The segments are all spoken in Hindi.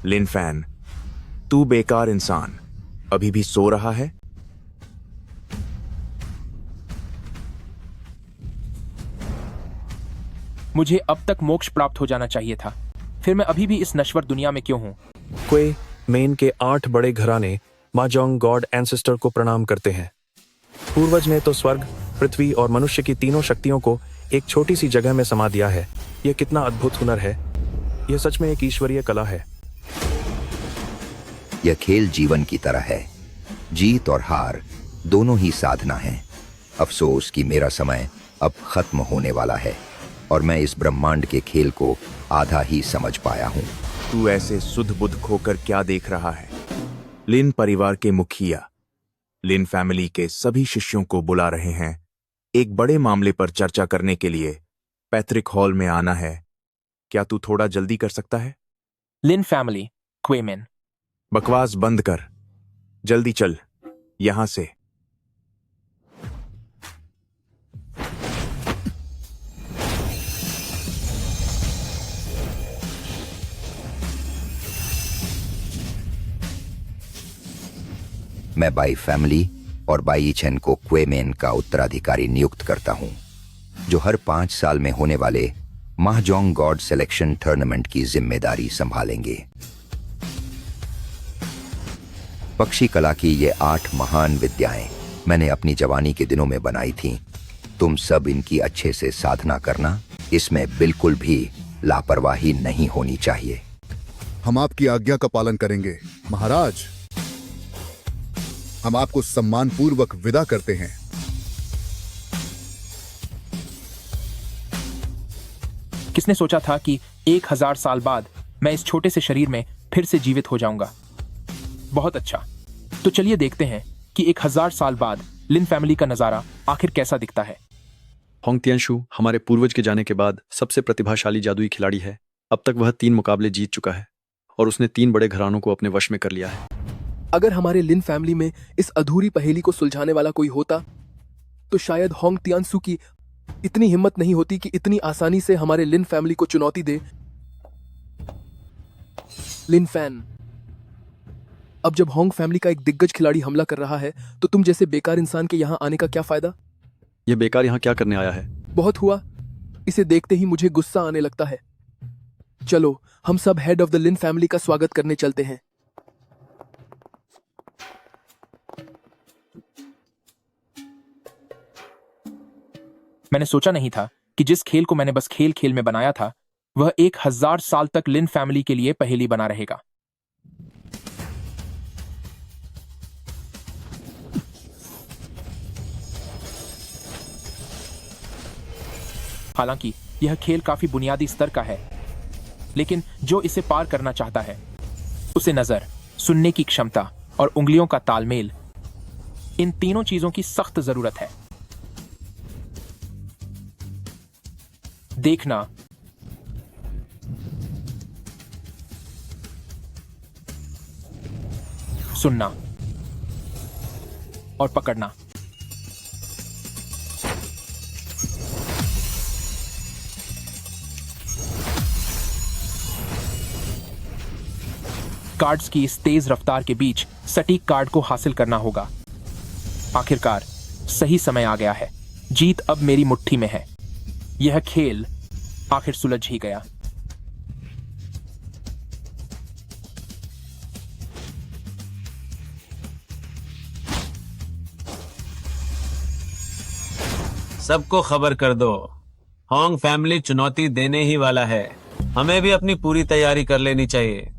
लिन फैन, तू बेकार इंसान अभी भी सो रहा है? मुझे अब तक मोक्ष प्राप्त हो जाना चाहिए था, फिर मैं अभी भी इस नश्वर दुनिया में क्यों हूं? क्वे मेन के 8 बड़े घराने माजोंग गॉड एंसेस्टर को प्रणाम करते हैं। पूर्वज ने तो स्वर्ग, पृथ्वी और मनुष्य की तीनों शक्तियों को एक छोटी सी जगह में समा दिया है। यह कितना अद्भुत हुनर है। यह सच में एक ईश्वरीय कला है। यह खेल जीवन की तरह है। जीत और हार दोनों ही साधना है। अफसोस कि मेरा समय अब खत्म होने वाला है और मैं इस ब्रह्मांड के खेल को आधा ही समझ पाया हूँ। तू ऐसे सुध बुध खोकर क्या देख रहा है? लिन परिवार के मुखिया लिन फैमिली के सभी शिष्यों को बुला रहे हैं। एक बड़े मामले पर चर्चा करने के लिए पैट्रिक हॉल में आना है। क्या तू थोड़ा जल्दी कर सकता है? लिन फैमिली, क्वेमेन। बकवास बंद कर, जल्दी चल यहां से। मैं बाई फैमिली और बाई चेन को क्वेमेन का उत्तराधिकारी नियुक्त करता हूं, जो हर 5 साल में होने वाले महाजोंग गॉड सिलेक्शन टूर्नामेंट की जिम्मेदारी संभालेंगे। पक्षी कला की ये 8 महान विद्याएं मैंने अपनी जवानी के दिनों में बनाई थीं। तुम सब इनकी अच्छे से साधना करना। इसमें बिल्कुल भी लापरवाही नहीं होनी चाहिए। हम आपकी आज्ञा का पालन करेंगे महाराज। हम आपको सम्मानपूर्वक विदा करते हैं। किसने सोचा था कि 1000 साल बाद मैं इस छोटे से शरीर में फिर से जीवित हो जाऊंगा? बहुत अच्छा, तो चलिए देखते हैं कि 1000 साल बाद लिन फैमिली का नजारा आखिर कैसा दिखता है। होंग तियानशु हमारे पूर्वज के जाने के बाद सबसे प्रतिभाशाली जादुई खिलाड़ी है। अब तक वह 3 मुकाबले जीत चुका है और उसने 3 बड़े घरानों को अपने वश में कर लिया है। अगर हमारे लिन फैमिली में इस अधूरी पहेली को सुलझाने वाला कोई होता तो शायद होंग तियानसु की इतनी हिम्मत नहीं होती कि इतनी आसानी से हमारे लिन फैमिली को चुनौती दे। लिन फैन, अब जब होंग फैमिली का एक दिग्गज खिलाड़ी हमला कर रहा है तो तुम जैसे बेकार इंसान के यहां आने का क्या फायदा? यह बेकार यहां क्या करने आया है? बहुत हुआ, इसे देखते ही मुझे गुस्सा आने लगता है। चलो हम सब head of the Lin family का स्वागत करने चलते हैं। मैंने सोचा नहीं था कि जिस खेल को मैंने बस खेल खेल में बनाया था वह 1000 साल तक लिन फैमिली के लिए पहेली बना रहेगा। हालांकि यह खेल काफी बुनियादी स्तर का है, लेकिन जो इसे पार करना चाहता है उसे नजर, सुनने की क्षमता और उंगलियों का तालमेल, इन तीनों चीजों की सख्त जरूरत है। देखना, सुनना और पकड़ना। कार्ड्स की इस तेज रफ्तार के बीच सटीक कार्ड को हासिल करना होगा। आखिरकार सही समय आ गया है। जीत अब मेरी मुट्ठी में है। यह खेल आखिर सुलझ ही गया। सबको खबर कर दो, होंग फैमिली चुनौती देने ही वाला है। हमें भी अपनी पूरी तैयारी कर लेनी चाहिए।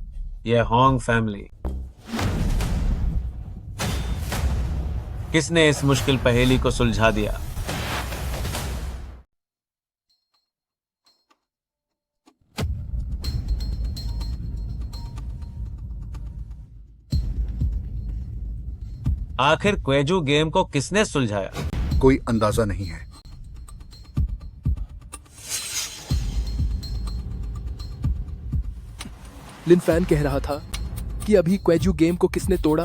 यह होंग फैमिली। किसने इस मुश्किल पहेली को सुलझा दिया? आखिर क्वेजू गेम को किसने सुलझाया? कोई अंदाजा नहीं है। लिन फैन कह रहा था कि अभी क्वेजू गेम को किसने तोड़ा?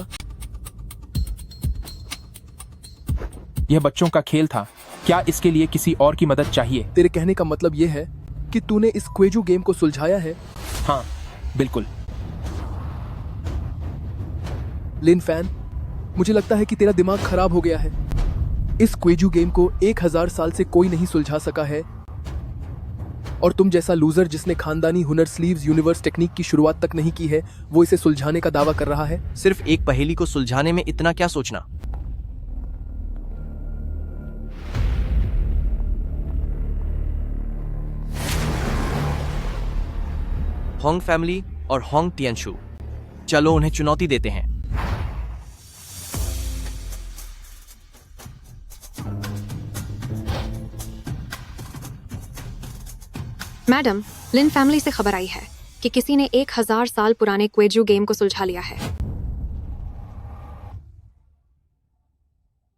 यह बच्चों का खेल था। क्या इसके लिए किसी और की मदद चाहिए? तेरे कहने का मतलब यह है कि तूने इस क्वेजू गेम को सुलझाया है? हाँ, बिल्कुल। लिन फैन, मुझे लगता है कि तेरा दिमाग खराब हो गया है। इस क्वेजू गेम को 1000 साल से कोई नहीं सुलझा सका है, और तुम जैसा लूजर जिसने खानदानी हुनर स्लीव्स यूनिवर्स टेक्निक की शुरुआत तक नहीं की है, वो इसे सुलझाने का दावा कर रहा है। सिर्फ एक पहेली को सुलझाने में इतना क्या सोचना? होंग फैमिली और होंग टियानशु, चलो उन्हें चुनौती देते हैं। मैडम, लिन फैमिली से खबर आई है कि किसी ने 1000 साल पुराने क्वेजू गेम को सुलझा लिया है।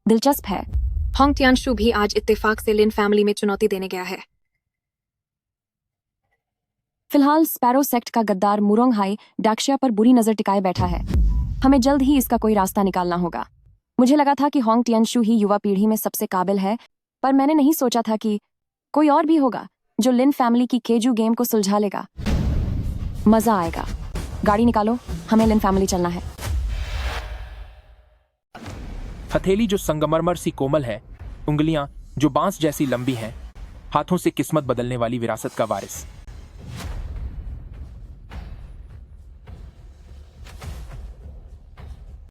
दिलचस्प है। होंग टियानशु भी आज इत्तेफाक से लिन फैमिली में चुनौती देने गया है। फिलहाल स्पैरो सेक्ट का गद्दार मुरोंग हाई डाक्शिया पर बुरी नजर टिकाए बैठा है। हमें जल्द ही इसका कोई रास्ता निकालना होगा। मुझे लगा था कि होंग टियानशु ही युवा पीढ़ी में सबसे काबिल है, पर मैंने नहीं सोचा था कि कोई और भी होगा जो लिन फैमिली की केजू गेम को सुलझा लेगा। मजा आएगा। गाड़ी निकालो, हमें लिन फैमिली चलना है। हथेली जो संगमरमर सी कोमल है, उंगलियां जो बांस जैसी लंबी हैं, हाथों से किस्मत बदलने वाली विरासत का वारिस।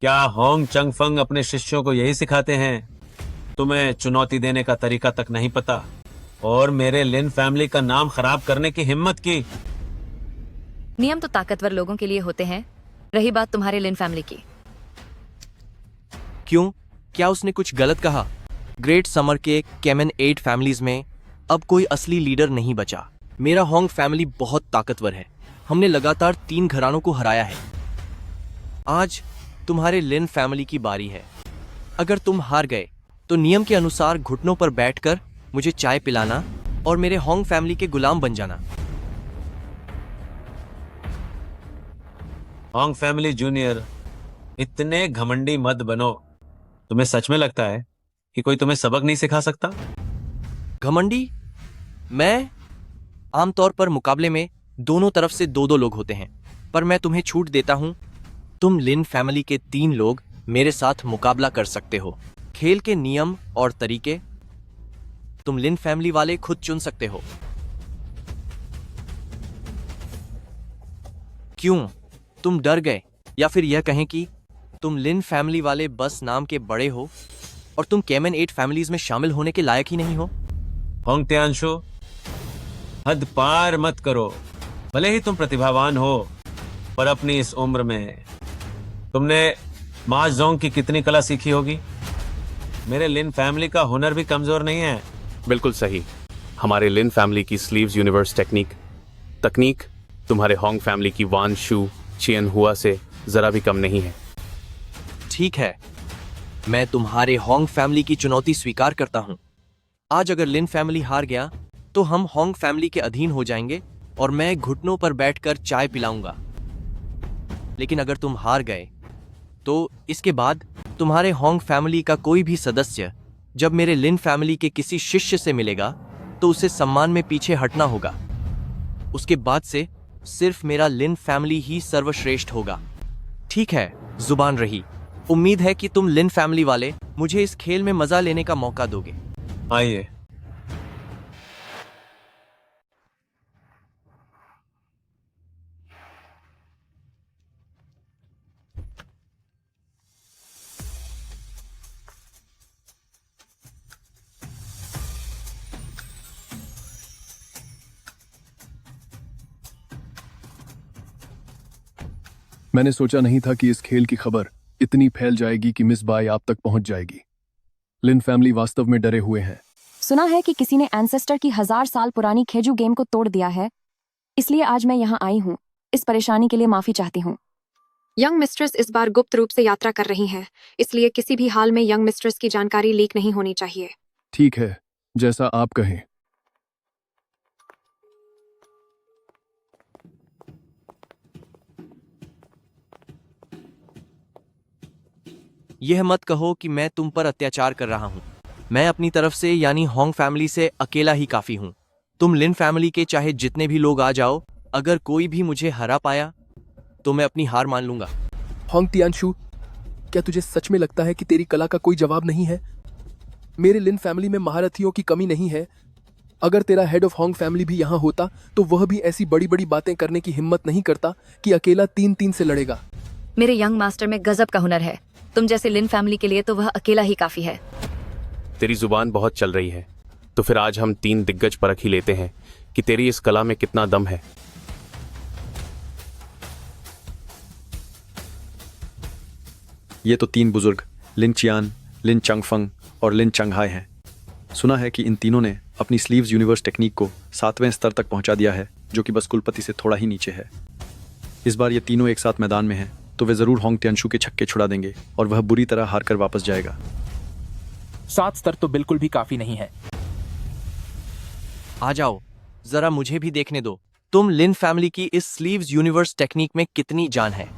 क्या होंग चंगफंग अपने शिष्यों को यही सिखाते हैं? तुम्हें चुनौती देने का तरीका तक नहीं पता, और मेरे लिन फैमिली का नाम खराब करने की हिम्मत की। नियम तो ताकतवर लोगों के लिए होते हैं। रही बात तुम्हारे लिन फैमिली की। क्यों? क्या उसने कुछ गलत कहा? ग्रेट समर के केमन 8 फैमिलीज में अब कोई असली लीडर नहीं बचा। मेरा होंग फैमिली बहुत ताकतवर है। हमने लगातार 3 घरानों को हराया है। आज तुम्हारे लिन फैमिली की बारी है। अगर तुम हार गए तो नियम के अनुसार घुटनों पर बैठकर मुझे चाय पिलाना और मेरे होंग फैमिली के गुलाम बन जाना। होंग फैमिली जूनियर, इतने घमंडी मत बनो। तुम्हें सच में लगता है कि कोई तुम्हें सबक नहीं सिखा सकता? घमंडी? मैं? आमतौर पर मुकाबले में दोनों तरफ से 2-2 लोग होते हैं, पर मैं तुम्हें छूट देता हूं। तुम लिन फैमिली के 3 लोग मेरे साथ मुकाबला कर सकते हो। खेल के नियम और तरीके तुम लिन फैमिली वाले खुद चुन सकते हो। क्यों? तुम डर गए, या फिर यह कहें कि तुम लिन फैमिली वाले बस नाम के बड़े हो और तुम केमन 8 फैमिलीज में शामिल होने के लायक ही नहीं हो? होंग टियानशु, हद पार मत करो। भले ही तुम प्रतिभावान हो, पर अपनी इस उम्र में तुमने महाजोंग की कितनी कला सीखी होगी? मेरे लिन फैमिली का हुनर भी कमजोर नहीं है। बिल्कुल सही। हमारे लिन फैमिली की स्लीव्स यूनिवर्स तकनीक तुम्हारे होंग फैमिली की वान शू चियन हुआ से जरा भी कम नहीं है। ठीक है, मैं तुम्हारे होंग फैमिली की चुनौती स्वीकार करता हूं। आज अगर लिन फैमिली हार गया तो हम होंग फैमिली के अधीन हो जाएंगे और मैं घुटनों पर बैठकर चाय पिलाऊंगा। लेकिन अगर तुम हार गए तो इसके बाद तुम्हारे होंग फैमिली का कोई भी सदस्य जब मेरे लिन फैमिली के किसी शिष्य से मिलेगा तो उसे सम्मान में पीछे हटना होगा। उसके बाद से सिर्फ मेरा लिन फैमिली ही सर्वश्रेष्ठ होगा। ठीक है, जुबान रही। उम्मीद है कि तुम लिन फैमिली वाले मुझे इस खेल में मजा लेने का मौका दोगे। आइए। मैंने सोचा नहीं था कि इस खेल की खबर इतनी फैल जाएगी कि मिस बाई आप तक पहुंच जाएगी। लिन फैमिली वास्तव में डरे हुए हैं। सुना है कि किसी ने एंसेस्टर की 1000 साल पुरानी खेजू गेम को तोड़ दिया है, इसलिए आज मैं यहाँ आई हूँ। इस परेशानी के लिए माफी चाहती हूँ। यंग मिस्ट्रेस इस बार गुप्त रूप से यात्रा कर रही हैं, इसलिए किसी भी हाल में यंग मिस्ट्रेस की जानकारी लीक नहीं होनी चाहिए। ठीक है, जैसा आप कहें। यह मत कहो कि मैं तुम पर अत्याचार कर रहा हूं। मैं अपनी तरफ से यानी होंग फैमिली से अकेला ही काफी हूं। तुम लिन फैमिली के चाहे जितने भी लोग आ जाओ, अगर कोई भी मुझे हरा पाया तो मैं अपनी हार मान लूंगा। होंग टियानशु, क्या तुझे सच में लगता है कि तेरी कला का कोई जवाब नहीं है? मेरे लिन फैमिली में महारथियों की कमी नहीं है। अगर तेरा हेड ऑफ होंग फैमिली भी यहाँ होता तो वह भी ऐसी बड़ी बड़ी बातें करने की हिम्मत नहीं करता कि अकेला 3-3 से लड़ेगा। मेरे यंग मास्टर में गजब का हुनर है। तुम जैसे लिन फैमिली के लिए तो वह अकेला ही काफी है। तेरी जुबान बहुत चल रही है, तो फिर आज हम 3 दिग्गज परख ही लेते हैं कि तेरी इस कला में कितना दम है। ये तो 3 बुजुर्ग लिन चियान, लिन चंगफंग और लिन चंगहाई हैं। सुना है कि इन तीनों ने अपनी स्लीव्स यूनिवर्स टेक्निक को 7वें स्तर तक पहुंचा दिया है, जो कि बस कुलपति से थोड़ा ही नीचे है। इस बार ये तीनों एक साथ मैदान में हैं, तो वे जरूर होंग टियानशु के छक्के छुड़ा देंगे और वह बुरी तरह हार कर वापस जाएगा। 7 स्तर तो बिल्कुल भी काफी नहीं है। आ जाओ, जरा मुझे भी देखने दो। तुम लिन फैमिली की इस स्लीव्स यूनिवर्स टेक्निक में कितनी जान है।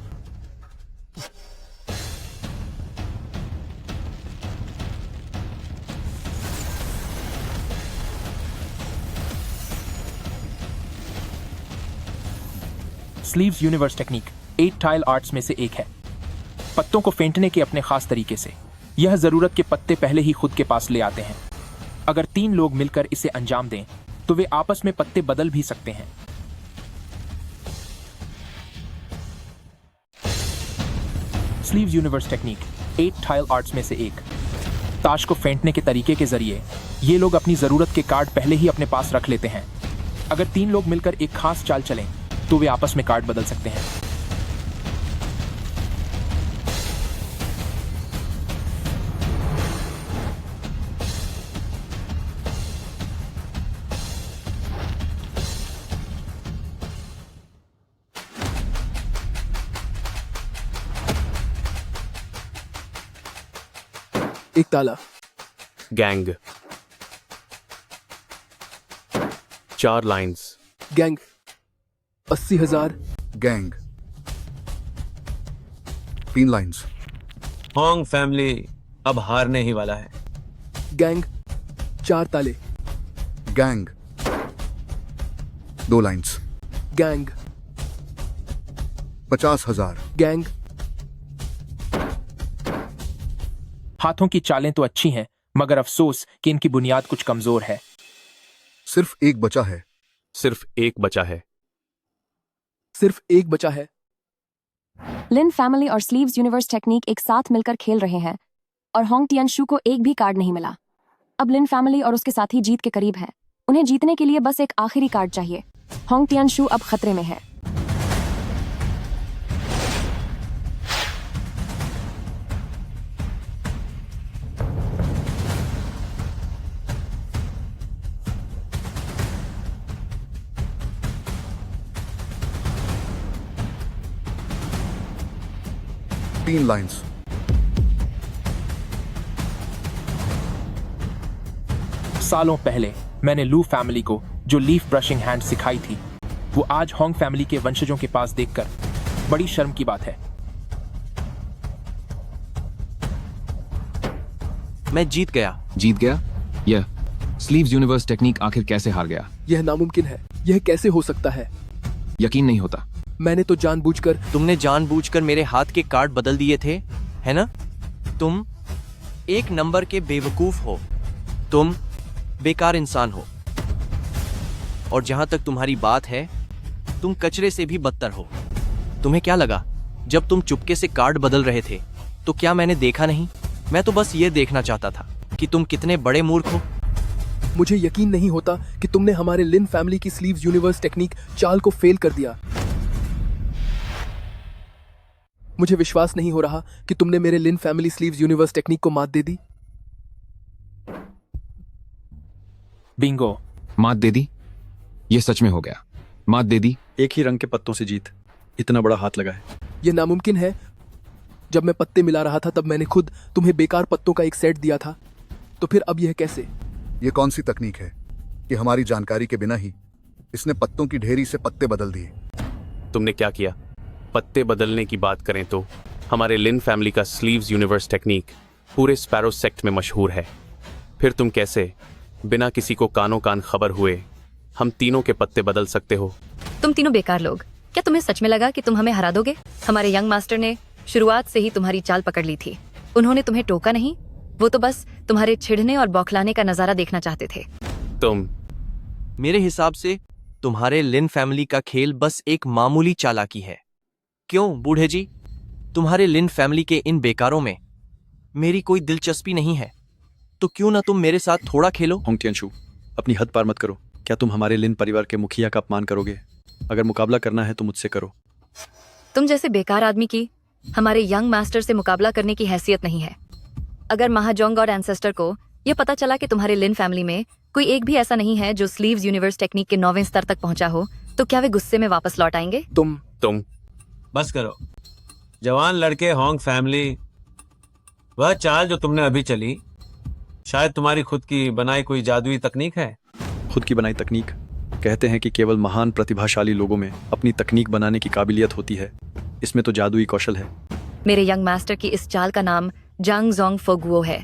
Sleeves universe technique 8 tile arts में से एक है। पत्तों को फेंटने के अपने खास तरीके से यह जरूरत के पत्ते पहले ही खुद के पास ले आते हैं। अगर 3 लोग मिलकर इसे अंजाम दें तो वे आपस में पत्ते बदल भी सकते हैं। Sleeves universe technique 8 tile arts में से एक। ताश को फेंटने के तरीके के जरिए ये लोग अपनी जरूरत के कार्ड पहले ही अपने पास रख लेते हैं। अगर 3 लोग मिलकर एक खास चाल चलें तो वे आपस में कार्ड बदल सकते हैं। एक ताला। Gang 4 lines. Gang 80,000। Gang 3 lines. Hong family अब हारने ही वाला है। गैंग 4 ताले। Gang 2 lines. गैंग 50,000। गैंग। हाथों की चालें तो अच्छी हैं, मगर अफसोस कि इनकी बुनियाद कुछ कमजोर है। सिर्फ एक बचा है। सिर्फ एक बचा है। सिर्फ एक बचा है। लिन फैमिली और स्लीव्स यूनिवर्स टेक्निक एक साथ मिलकर खेल रहे हैं और होंग टियानशु को एक भी कार्ड नहीं मिला। अब लिन फैमिली और उसके साथी जीत के करीब हैं। उन्हें जीतने के लिए बस एक आखिरी कार्ड चाहिए। होंग टियानशु अब खतरे में है। तीन लाइंस। सालों पहले मैंने लू फैमिली को जो लीफ ब्रशिंग हैंड सिखाई थी, वो आज होंग फैमिली के वंशजों के पास देखकर बड़ी शर्म की बात है। मैं जीत गया। जीत गया? यह स्लीव्स यूनिवर्स टेक्निक आखिर कैसे हार गया? यह नामुमकिन है। यह कैसे हो सकता है? यकीन नहीं होता। मैंने तो जानबूझकर। तुमने जानबूझकर मेरे हाथ के कार्ड बदल दिए थे, है ना? तुम एक नंबर के बेवकूफ हो। तुम बेकार इंसान हो। और जहां तक तुम्हारी बात है, तुम कचरे से भी बदतर हो। तुम्हें क्या लगा जब तुम चुपके से कार्ड बदल रहे थे? तो क्या मैंने देखा नहीं? मैं तो बस ये देखना चाहता था कि तुम कितने बड़े मूर्ख हो। मुझे यकीन नहीं होता कि तुमने हमारे लिन फैमिली की स्लीव्स यूनिवर्स टेक्निक चाल को फेल कर दिया। मुझे विश्वास नहीं हो रहा कि तुमने मेरे लिन फैमिली स्लीव्स यूनिवर्स टेक्निक को मात दे दी। बिंगो। मात दे दी? यह सच में हो गया। मात दे दी। एक ही रंग के पत्तों से जीत। इतना बड़ा हाथ लगा है। यह नामुमकिन है। जब मैं पत्ते मिला रहा था तब मैंने खुद तुम्हें बेकार पत्तों का एक सेट दिया था, तो फिर अब यह कैसे? ये कौन सी तकनीक है कि हमारी जानकारी के बिना ही इसने पत्तों की ढेरी से पत्ते बदल दिए? तुमने क्या किया? पत्ते बदलने की बात करें तो हमारे लिन फैमिली का स्लीव्स यूनिवर्स टेक्निक पूरे स्पैरो सेक्ट में मशहूर है। फिर तुम कैसे बिना किसी को कानों कान खबर हुए हम तीनों के पत्ते बदल सकते हो? तुम तीनों बेकार लोग। क्या तुम्हें सच में लगा कि तुम हमें हरा दोगे? हमारे यंग मास्टर ने शुरुआत से ही तुम्हारी चाल पकड़ ली थी। उन्होंने तुम्हें टोका नहीं, वो तो बस तुम्हारे छिड़ने और बौखलाने का नजारा देखना चाहते थे। तुम मेरे हिसाब से तुम्हारे लिन फैमिली का खेल बस एक मामूली चालाकी है। क्यों बूढ़े जी, तुम्हारे लिन फैमिली के इन बेकारों में मेरी कोई दिलचस्पी नहीं है, तो क्यों ना तुम मेरे साथ थोड़ा खेलो? होंग टियानशु, अपनी हद पार मत करो। क्या तुम हमारे लिन परिवार के मुखिया का अपमान करोगे? अगर मुकाबला करना है तो मुझसे करो। तुम जैसे बेकार आदमी की हमारे यंग मास्टर से मुकाबला करने की हैसियत नहीं है। अगर महाजोंग गॉड एंसेस्टर को यह पता चला कि तुम्हारे लिन फैमिली में कोई एक भी ऐसा नहीं है जो स्लीव्स यूनिवर्स टेक्निक के 9वें स्तर तक पहुंचा हो, तो क्या वे गुस्से में वापस लौट आएंगे? तुम बस करो जवान लड़के होंग फैमिली। वह चाल जो तुमने अभी चली शायद तुम्हारी खुद की बनाई कोई जादुई तकनीक है। खुद की बनाई तकनीक? कहते हैं कि केवल महान प्रतिभाशाली लोगों में अपनी तकनीक बनाने की काबिलियत होती है। इसमें तो जादुई कौशल है। मेरे यंग मास्टर की इस चाल का नाम जांग जोंग फोगुओ है।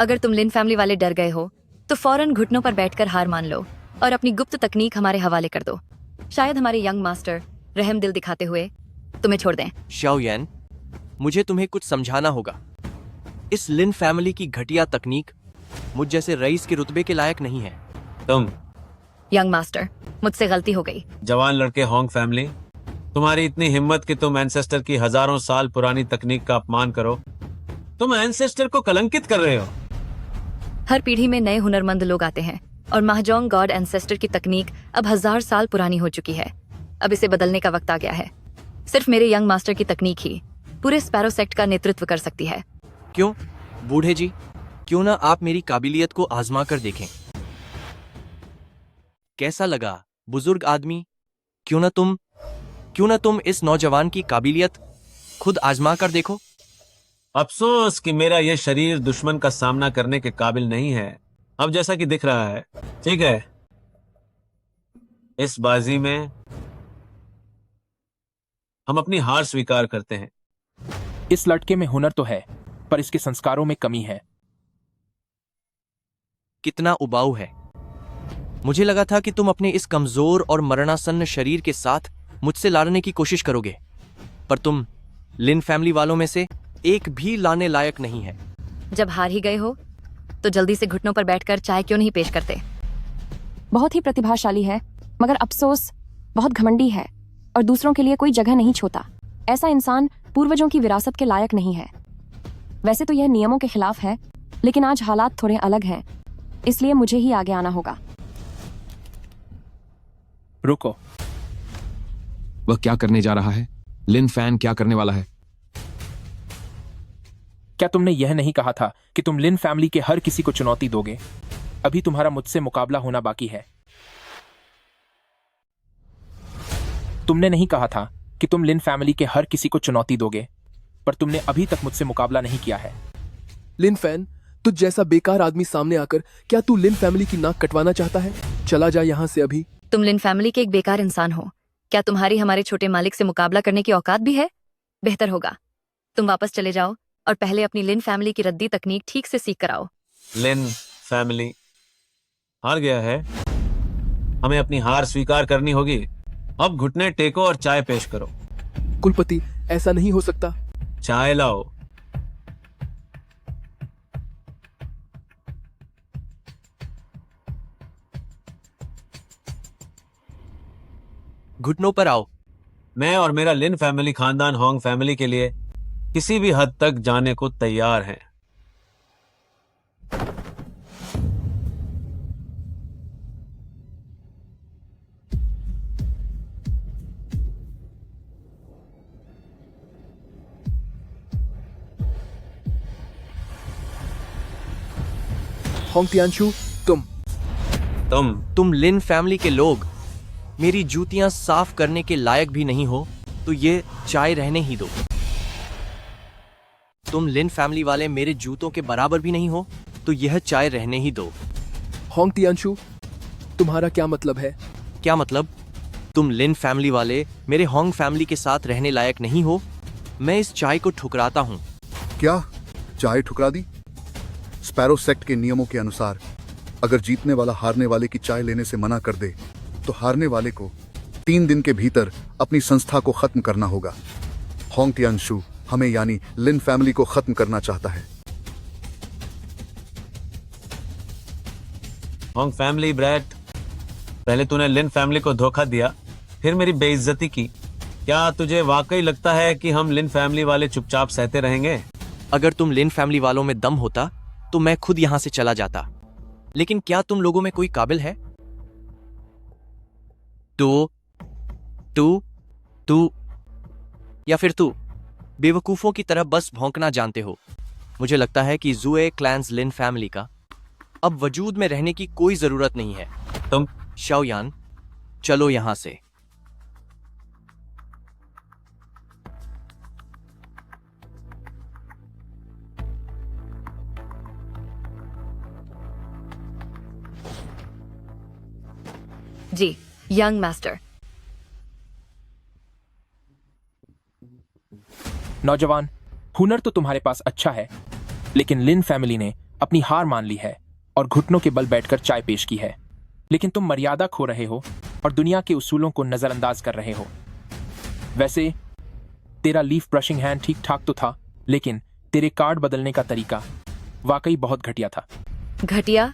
अगर तुम लिन फैमिली वाले डर गए हो तो फौरन घुटनों पर बैठकर हार मान लो और अपनी गुप्त तकनीक हमारे हवाले कर दो। शायद हमारे यंग मास्टर रहम दिल दिखाते हुए तुम्हें छोड़ दें। शाओयान, मुझे तुम्हें कुछ समझाना होगा। इस लिन फैमिली की घटिया तकनीक मुझ जैसे रईस के रुतबे के लायक नहीं है। तुम यंग मास्टर, मुझसे गलती हो गई। जवान लड़के होंग फैमिली, तुम्हारी इतनी हिम्मत कि तुम एंसेस्टर की हजारों साल पुरानी तकनीक का अपमान करो। तुम एंसेस्टर को कलंकित कर रहे हो। हर पीढ़ी में नए हुनरमंद लोग आते हैं और महाजोंग गॉड एंसेस्टर की तकनीक अब 1000 साल पुरानी हो चुकी है। अब इसे बदलने का वक्त आ गया है। सिर्फ मेरे यंग मास्टर की तकनीक ही पूरे स्पैरो सेक्ट का नेतृत्व कर सकती है। क्यों बूढ़े जी, क्यों ना आप मेरी काबिलियत को आजमा कर देखें? कैसा लगा बुजुर्ग आदमी? क्यों ना तुम इस नौजवान की काबिलियत खुद आजमा कर देखो। अफसोस कि मेरा यह शरीर दुश्मन का सामना करने के काबिल नहीं है, अब जैसा कि दिख रहा है। ठीक है, इस बाजी में हम अपनी हार स्वीकार करते हैं। इस लड़के में हुनर तो है, पर इसके संस्कारों में कमी है। कितना उबाऊ है। मुझे लगा था कि तुम अपने इस कमजोर और मरणासन्न शरीर के साथ मुझसे लड़ने की कोशिश करोगे, पर तुम लिन फैमिली वालों में से एक भी लाने लायक नहीं है। जब हार ही गए हो तो जल्दी से घुटनों पर बैठकर चाय क्यों नहीं पेश करते? बहुत ही प्रतिभाशाली है, मगर अफसोस बहुत घमंडी है और दूसरों के लिए कोई जगह नहीं छोड़ता। ऐसा इंसान पूर्वजों की विरासत के लायक नहीं है। वैसे तो यह नियमों के खिलाफ है, लेकिन आज हालात थोड़े अलग हैं, इसलिए मुझे ही आगे आना होगा। रुको, वह क्या करने जा रहा है? लिन फैन क्या करने वाला है? क्या तुमने यह नहीं कहा था कि तुम लिन फैमिली के हर किसी को चुनौती दोगे? अभी तुम्हारा मुझसे मुकाबला होना बाकी है। तुमने नहीं कहा था कि तुम लिन फैमिली के हर किसी को चुनौती दोगे, पर तुमने अभी तक मुझसे मुकाबला नहीं किया है। लिन फैन, तुझ जैसा बेकार आदमी सामने आकर क्या तू लिन फैमिली की नाक कटवाना चाहता है? चला जा यहाँ से अभी। तुम लिन फैमिली के एक बेकार इंसान हो। क्या तुम्हारी हमारे छोटे मालिक से मुकाबला करने की औकात भी है? बेहतर होगा तुम वापस चले जाओ और पहले अपनी लिन फैमिली की रद्दी तकनीक ठीक से सीख कर आओ। लिन फैमिली हार गया है, हमें अपनी हार स्वीकार करनी होगी। अब घुटने टेको और चाय पेश करो। कुलपति, ऐसा नहीं हो सकता। चाय लाओ। घुटनों पर आओ। मैं और मेरा लिन फैमिली खानदान होंग फैमिली के लिए किसी भी हद तक जाने को तैयार हैं। होंग टियानशु, तुम लिन फैमिली के लोग मेरी जूतियां साफ करने के लायक भी नहीं हो, तो ये चाय रहने ही दो। तुम लिन फैमिली वाले मेरे जूतों के बराबर भी नहीं हो, तो यह चाय रहने ही दो। होंग टियानशु, तुम्हारा क्या मतलब है? क्या मतलब? तुम लिन फैमिली वाले मेरे होंग फैमिली के साथ रहने लायक नहीं हो। मैं इस चाय को ठुकराता हूं। क्या चाय ठुकरा दी? स्पैरो सेक्ट के नियमों के अनुसार अगर जीतने वाला हारने वाले की चाय लेने से मना कर दे तो हारने वाले को 3 दिन के भीतर अपनी संस्था को खत्म करना होगा। होंग टियानशु, हमें यानी लिन फैमिली को खत्म करना चाहता है। होंग फैमिली ब्रैट, पहले तूने लिन फैमिली को धोखा दिया, फिर मेरी बेइज्जती की। क्या तुझे वाकई लगता है कि हम लिन फैमिली वाले चुपचाप सहते रहेंगे? अगर तुम लिन फैमिली वालों में दम होता तो मैं खुद यहां से चला जाता, लेकिन क्या तुम लोगों में कोई काबिल है? तू या फिर तू बेवकूफों की तरह बस भौंकना जानते हो। मुझे लगता है कि जुए क्लैंस लिन फैमिली का अब वजूद में रहने की कोई जरूरत नहीं है। तुम शाओयान, चलो यहां से। जी, यंग मास्टर। नौजवान, हुनर तो तुम्हारे पास अच्छा है, लेकिन लिन फैमिली ने अपनी हार मान ली है और घुटनों के बल बैठकर चाय पेश की है। लेकिन तुम मर्यादा खो रहे हो और दुनिया के उसूलों को नजरअंदाज कर रहे हो। वैसे तेरा लीफ ब्रशिंग हैंड ठीक ठाक तो था, लेकिन तेरे कार्ड बदलने का तरीका वाकई बहुत घटिया था। घटिया?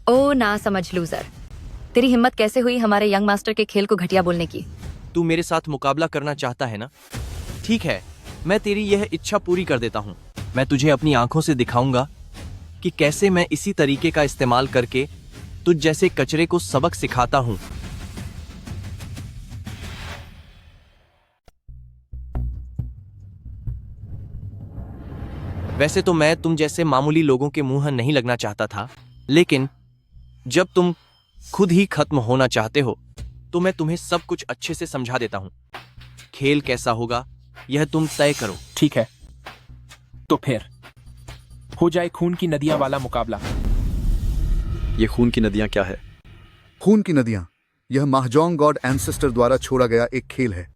ओ ना समझ लूजर, तेरी हिम्मत कैसे हुई हमारे यंग मास्टर के खेल को घटिया बोलने की? तू मेरे साथ मुकाबला करना चाहता है ना? ठीक है, मैं तेरी यह इच्छा पूरी कर देता हूं। मैं तुझे अपनी आंखों से दिखाऊंगा कि कैसे मैं इसी तरीके का इस्तेमाल करके तुझ जैसे कचरे को सबक सिखाता हूं। वैसे तो मैं तुम जैसे मामूली लोगों के मुंह नहीं लगना चाहता था, लेकिन जब तुम खुद ही खत्म होना चाहते हो तो मैं तुम्हें सब कुछ अच्छे से समझा देता हूं। खेल कैसा होगा यह तुम तय करो। ठीक है, तो फिर हो जाए खून की नदियां वाला मुकाबला। ये खून की नदियां क्या है? खून की नदियां यह महाजोंग गॉड एंसेस्टर द्वारा छोड़ा गया एक खेल है,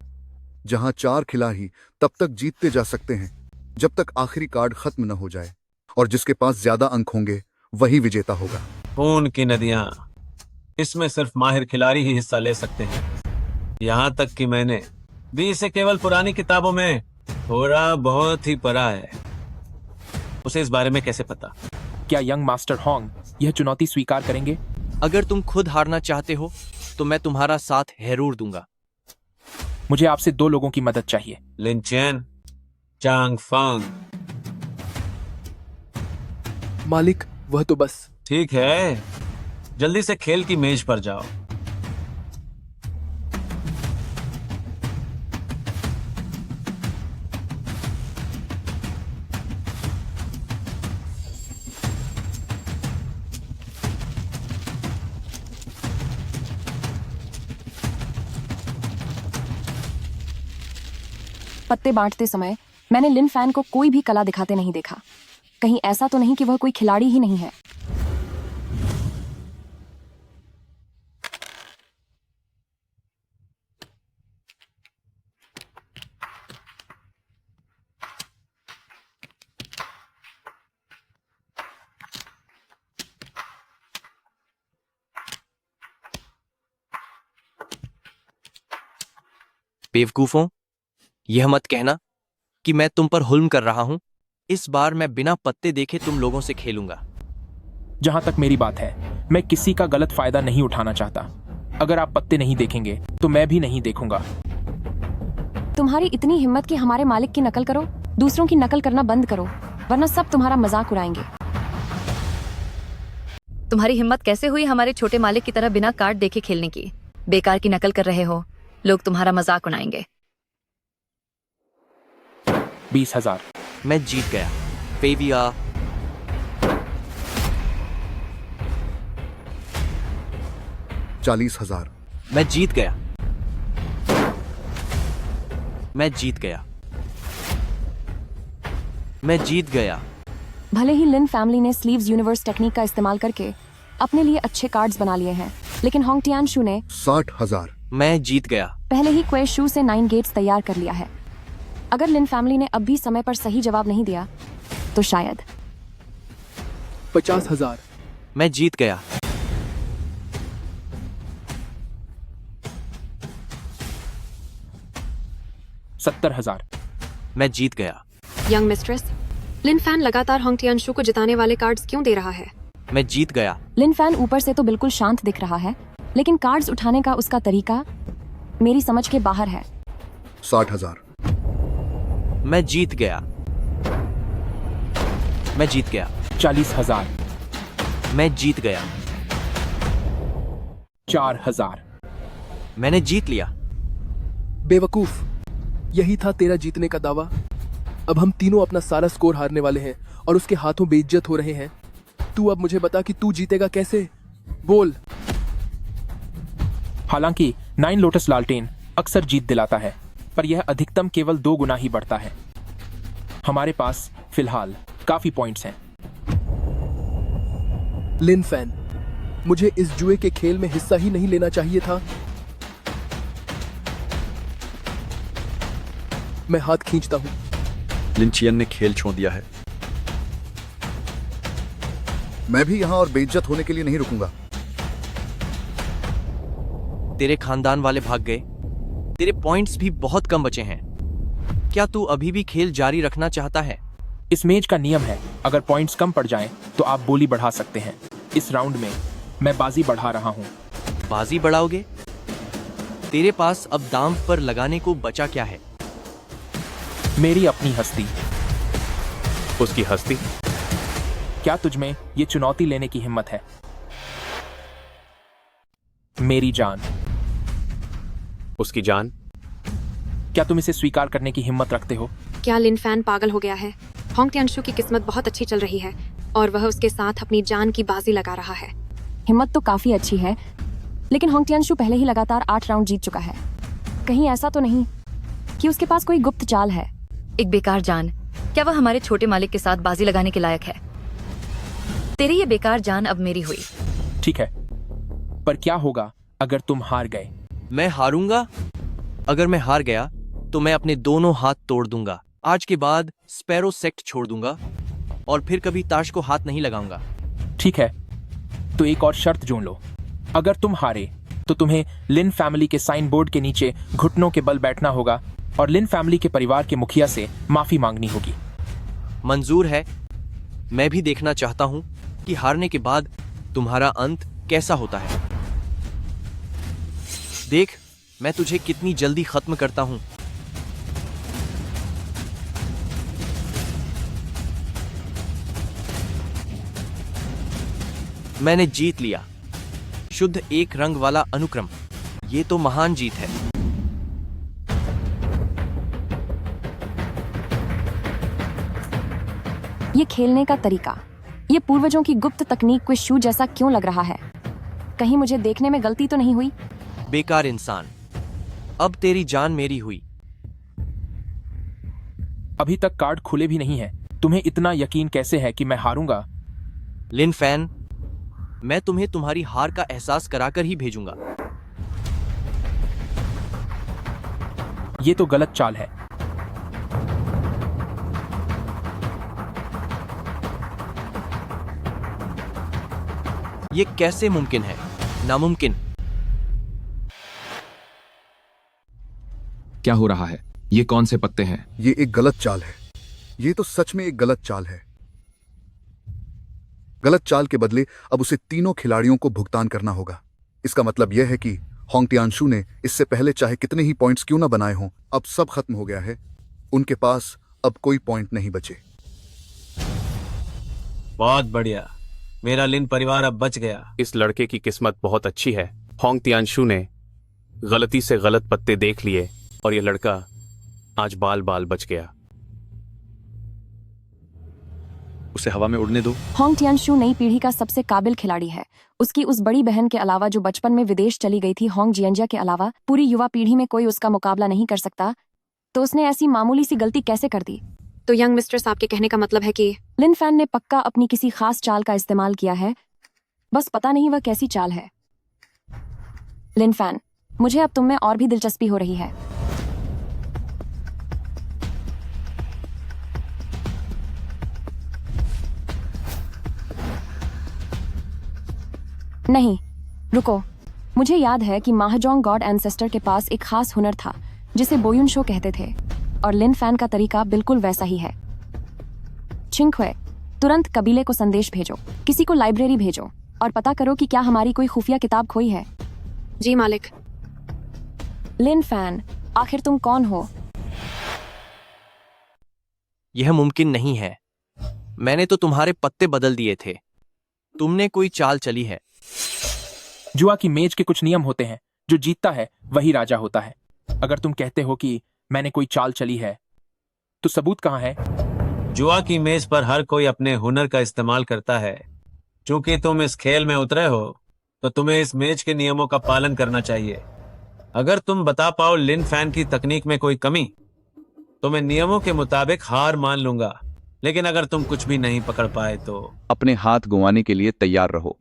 जहां 4 खिलाड़ी तब तक जीतते जा सकते हैं जब तक आखिरी कार्ड खत्म न हो जाए, और जिसके पास ज्यादा अंक होंगे वही विजेता होगा। खून की नदियां, इसमें सिर्फ माहिर खिलाड़ी ही हिस्सा ले सकते हैं। यहाँ तक कि मैंने भी इसे केवल पुरानी किताबों में थोड़ा बहुत ही पढ़ा है। उसे इस बारे में कैसे पता? क्या यंग मास्टर होंग यह चुनौती स्वीकार करेंगे? अगर तुम खुद हारना चाहते हो तो मैं तुम्हारा साथ जरूर दूंगा। मुझे आपसे 2 लोगों की मदद चाहिए। लिन चेन, चांग फंग। मालिक, वह तो बस। ठीक है, जल्दी से खेल की मेज पर जाओ। पत्ते बांटते समय मैंने लिन फैन को कोई भी कला दिखाते नहीं देखा। कहीं ऐसा तो नहीं कि वह कोई खिलाड़ी ही नहीं है। बेवकूफों, यह मत कहना कि मैं तुम पर हुल्म कर रहा हूं। इस बार मैं बिना पत्ते देखे तुम लोगों से खेलूंगा। जहां तक मेरी बात है, मैं किसी का गलत फायदा नहीं उठाना चाहता। अगर आप पत्ते नहीं देखेंगे तो मैं भी नहीं देखूंगा। तुम्हारी इतनी हिम्मत कि हमारे मालिक की नकल करो? दूसरों की नकल करना बंद करो, वरना सब तुम्हारा मजाक उड़ाएंगे। तुम्हारी हिम्मत कैसे हुई हमारे छोटे मालिक की तरह बिना कार्ड देखे खेलने की? बेकार की नकल कर रहे हो, लोग तुम्हारा मजाक उड़ाएंगे। 20,000। मैं जीत गया। पेविया, 40,000। मैं जीत गया। मैं जीत गया। मैं जीत गया। भले ही लिन फैमिली ने स्लीव्स यूनिवर्स टेक्निक का इस्तेमाल करके अपने लिए अच्छे कार्ड्स बना लिए हैं, लेकिन होंग टियानशू ने 60,000। मैं जीत गया। पहले ही क्वे शू से 9 गेट्स तैयार कर लिया है। अगर लिन फैमिली ने अब भी समय पर सही जवाब नहीं दिया तो शायद 50,000। मैं जीत गया। $70,000। मैं जीत गया। यंग मिस्ट्रेस, लिन फैन लगातार होंग टियानशु को जिताने वाले कार्ड्स क्यों दे रहा है? मैं जीत गया। लिन फैन ऊपर से तो बिल्कुल शांत दिख रहा है, लेकिन कार्ड्स उठाने का उसका तरीका मेरी समझ के बाहर है। 60,000। मैं जीत गया। मैं जीत गया। 40,000। मैं जीत गया। 4,000। मैंने जीत लिया। बेवकूफ, यही था तेरा जीतने का दावा। अब हम तीनों अपना सारा स्कोर हारने वाले हैं और उसके हाथों बेइज्जत हो रहे हैं। तू अब मुझे बता कि तू जीतेगा कैसे? बोल। हालांकि 9 लोटस लालटेन अक्सर जीत दिलाता है, पर यह अधिकतम केवल 2 गुना ही बढ़ता है। हमारे पास फिलहाल काफी पॉइंट्स हैं। लिन फैन, मुझे इस जुए के खेल में हिस्सा ही नहीं लेना चाहिए था। मैं हाथ खींचता हूं। लिन चियन ने खेल छोड़ दिया है। मैं भी यहाँ और बेइज्जत होने के लिए नहीं रुकूंगा। तेरे खानदान वाले भाग गए। तेरे पॉइंट्स भी बहुत कम बचे हैं। क्या तू अभी भी खेल जारी रखना चाहता है? इस मेज का नियम है, अगर पॉइंट्स कम पड़ जाएं तो आप बोली बढ़ा सकते हैं। इस राउंड में मैं बाजी बढ़ा रहा हूं। बाजी बढ़ाओगे? तेरे पास अब दांव पर लगाने को बचा क्या है? मेरी अपनी हस्ती। उसकी हस्ती? क्या तुझमें ये चुनौती लेने की हिम्मत है? मेरी जान। उसकी जान? क्या तुम इसे स्वीकार करने की हिम्मत रखते हो? क्या लिन फैन पागल हो गया है? होंग टियानशु की किस्मत बहुत अच्छी चल रही है और वह उसके साथ अपनी जान की बाजी लगा रहा है। हिम्मत तो काफी अच्छी है, लेकिन होंग टियानशु पहले ही लगातार 8 राउंड जीत चुका है। कहीं ऐसा तो नहीं कि उसके पास कोई गुप्त चाल है? एक बेकार जान, क्या वह हमारे छोटे मालिक के साथ बाजी लगाने के लायक है? तेरी ये बेकार जान अब मेरी हुई। ठीक है, पर क्या होगा अगर तुम हार गए? मैं हारूंगा? अगर मैं हार गया तो मैं अपने दोनों हाथ तोड़ दूंगा। आज के बाद स्पैरो सेक्ट छोड़ दूंगा और फिर कभी ताश को हाथ नहीं लगाऊंगा। ठीक है, तो एक और शर्त जोड़ लो। अगर तुम हारे तो तुम्हें लिन फैमिली के साइन बोर्ड के नीचे घुटनों के बल बैठना होगा और लिन फैमिली के परिवार के मुखिया से माफी मांगनी होगी। मंजूर है। मैं भी देखना चाहता हूं कि हारने के बाद तुम्हारा अंत कैसा होता है। देख, मैं तुझे कितनी जल्दी खत्म करता हूं। मैंने जीत लिया। शुद्ध एक रंग वाला अनुक्रम। ये तो महान जीत है। ये खेलने का तरीका, ये पूर्वजों की गुप्त तकनीक क्विज शू जैसा क्यों लग रहा है? कहीं मुझे देखने में गलती तो नहीं हुई? बेकार इंसान, अब तेरी जान मेरी हुई। अभी तक कार्ड खुले भी नहीं है। तुम्हें इतना यकीन कैसे है कि मैं हारूंगा? लिन फैन, मैं तुम्हें तुम्हारी हार का एहसास कराकर ही भेजूंगा। ये तो गलत चाल है। ये कैसे मुमकिन है? नामुमकिन। क्या हो रहा है? ये कौन से पत्ते हैं? ये एक गलत चाल है। ये तो सच में एक गलत चाल है। गलत चाल के बदले अब उसे तीनों खिलाड़ियों को भुगतान करना होगा। इसका मतलब यह है कि होंग टियानशु ने इससे पहले चाहे कितने ही पॉइंट्स क्यों ना बनाए हों, अब सब खत्म हो गया है। उनके पास अब कोई पॉइंट नहीं बचे। बहुत बढ़िया, मेरा लिन परिवार अब बच गया। इस लड़के की किस्मत बहुत अच्छी है। होंग टियानशु ने गलती से गलत पत्ते देख लिए और यह लड़का आज बाल बाल बच गया। उसे हवा में उड़ने दो। होंग टियानशु नई पीढ़ी का सबसे काबिल खिलाड़ी है। उसकी उस बड़ी बहन के अलावा जो बचपन में विदेश चली गई थी, होंग जियंजिया के अलावा पूरी युवा पीढ़ी में कोई उसका मुकाबला नहीं कर सकता। तो उसने ऐसी मामूली सी गलती कैसे कर दी? तो यंग मिस्ट्रेस, आपके कहने का मतलब है कि लिन फैन ने पक्का अपनी किसी खास चाल का इस्तेमाल किया है, बस पता नहीं वह कैसी चाल है। लिन फैन, मुझे अब तुम में और भी दिलचस्पी हो रही है। नहीं, रुको। मुझे याद है कि माहजोंग गॉड एंसेस्टर के पास एक खास हुनर था जिसे बोयुन शो कहते थे, और लिन फैन का तरीका बिल्कुल वैसा ही है। छिंकवे, तुरंत कबीले को संदेश भेजो, किसी को लाइब्रेरी भेजो और पता करो कि क्या हमारी कोई खुफिया किताब खोई है। जी मालिक। लिन फैन, आखिर तुम कौन हो? यह मुमकिन नहीं है। मैंने तो तुम्हारे पत्ते बदल दिए थे। तुमने कोई चाल चली है। जुआ की मेज के कुछ नियम होते हैं, जो जीतता है वही राजा होता है। अगर तुम कहते हो कि मैंने कोई चाल चली है, तो सबूत कहाँ है? जुआ की मेज पर हर कोई अपने हुनर का इस्तेमाल करता है। चूंकि तुम इस खेल में उतरे हो, तो तुम्हें इस मेज के नियमों का पालन करना चाहिए। अगर तुम बता पाओ लिन फैन की तकनीक में कोई कमी, तो मैं नियमों के मुताबिक हार मान लूंगा। लेकिन अगर तुम कुछ भी नहीं पकड़ पाए तो अपने हाथ गंवाने के लिए तैयार रहो।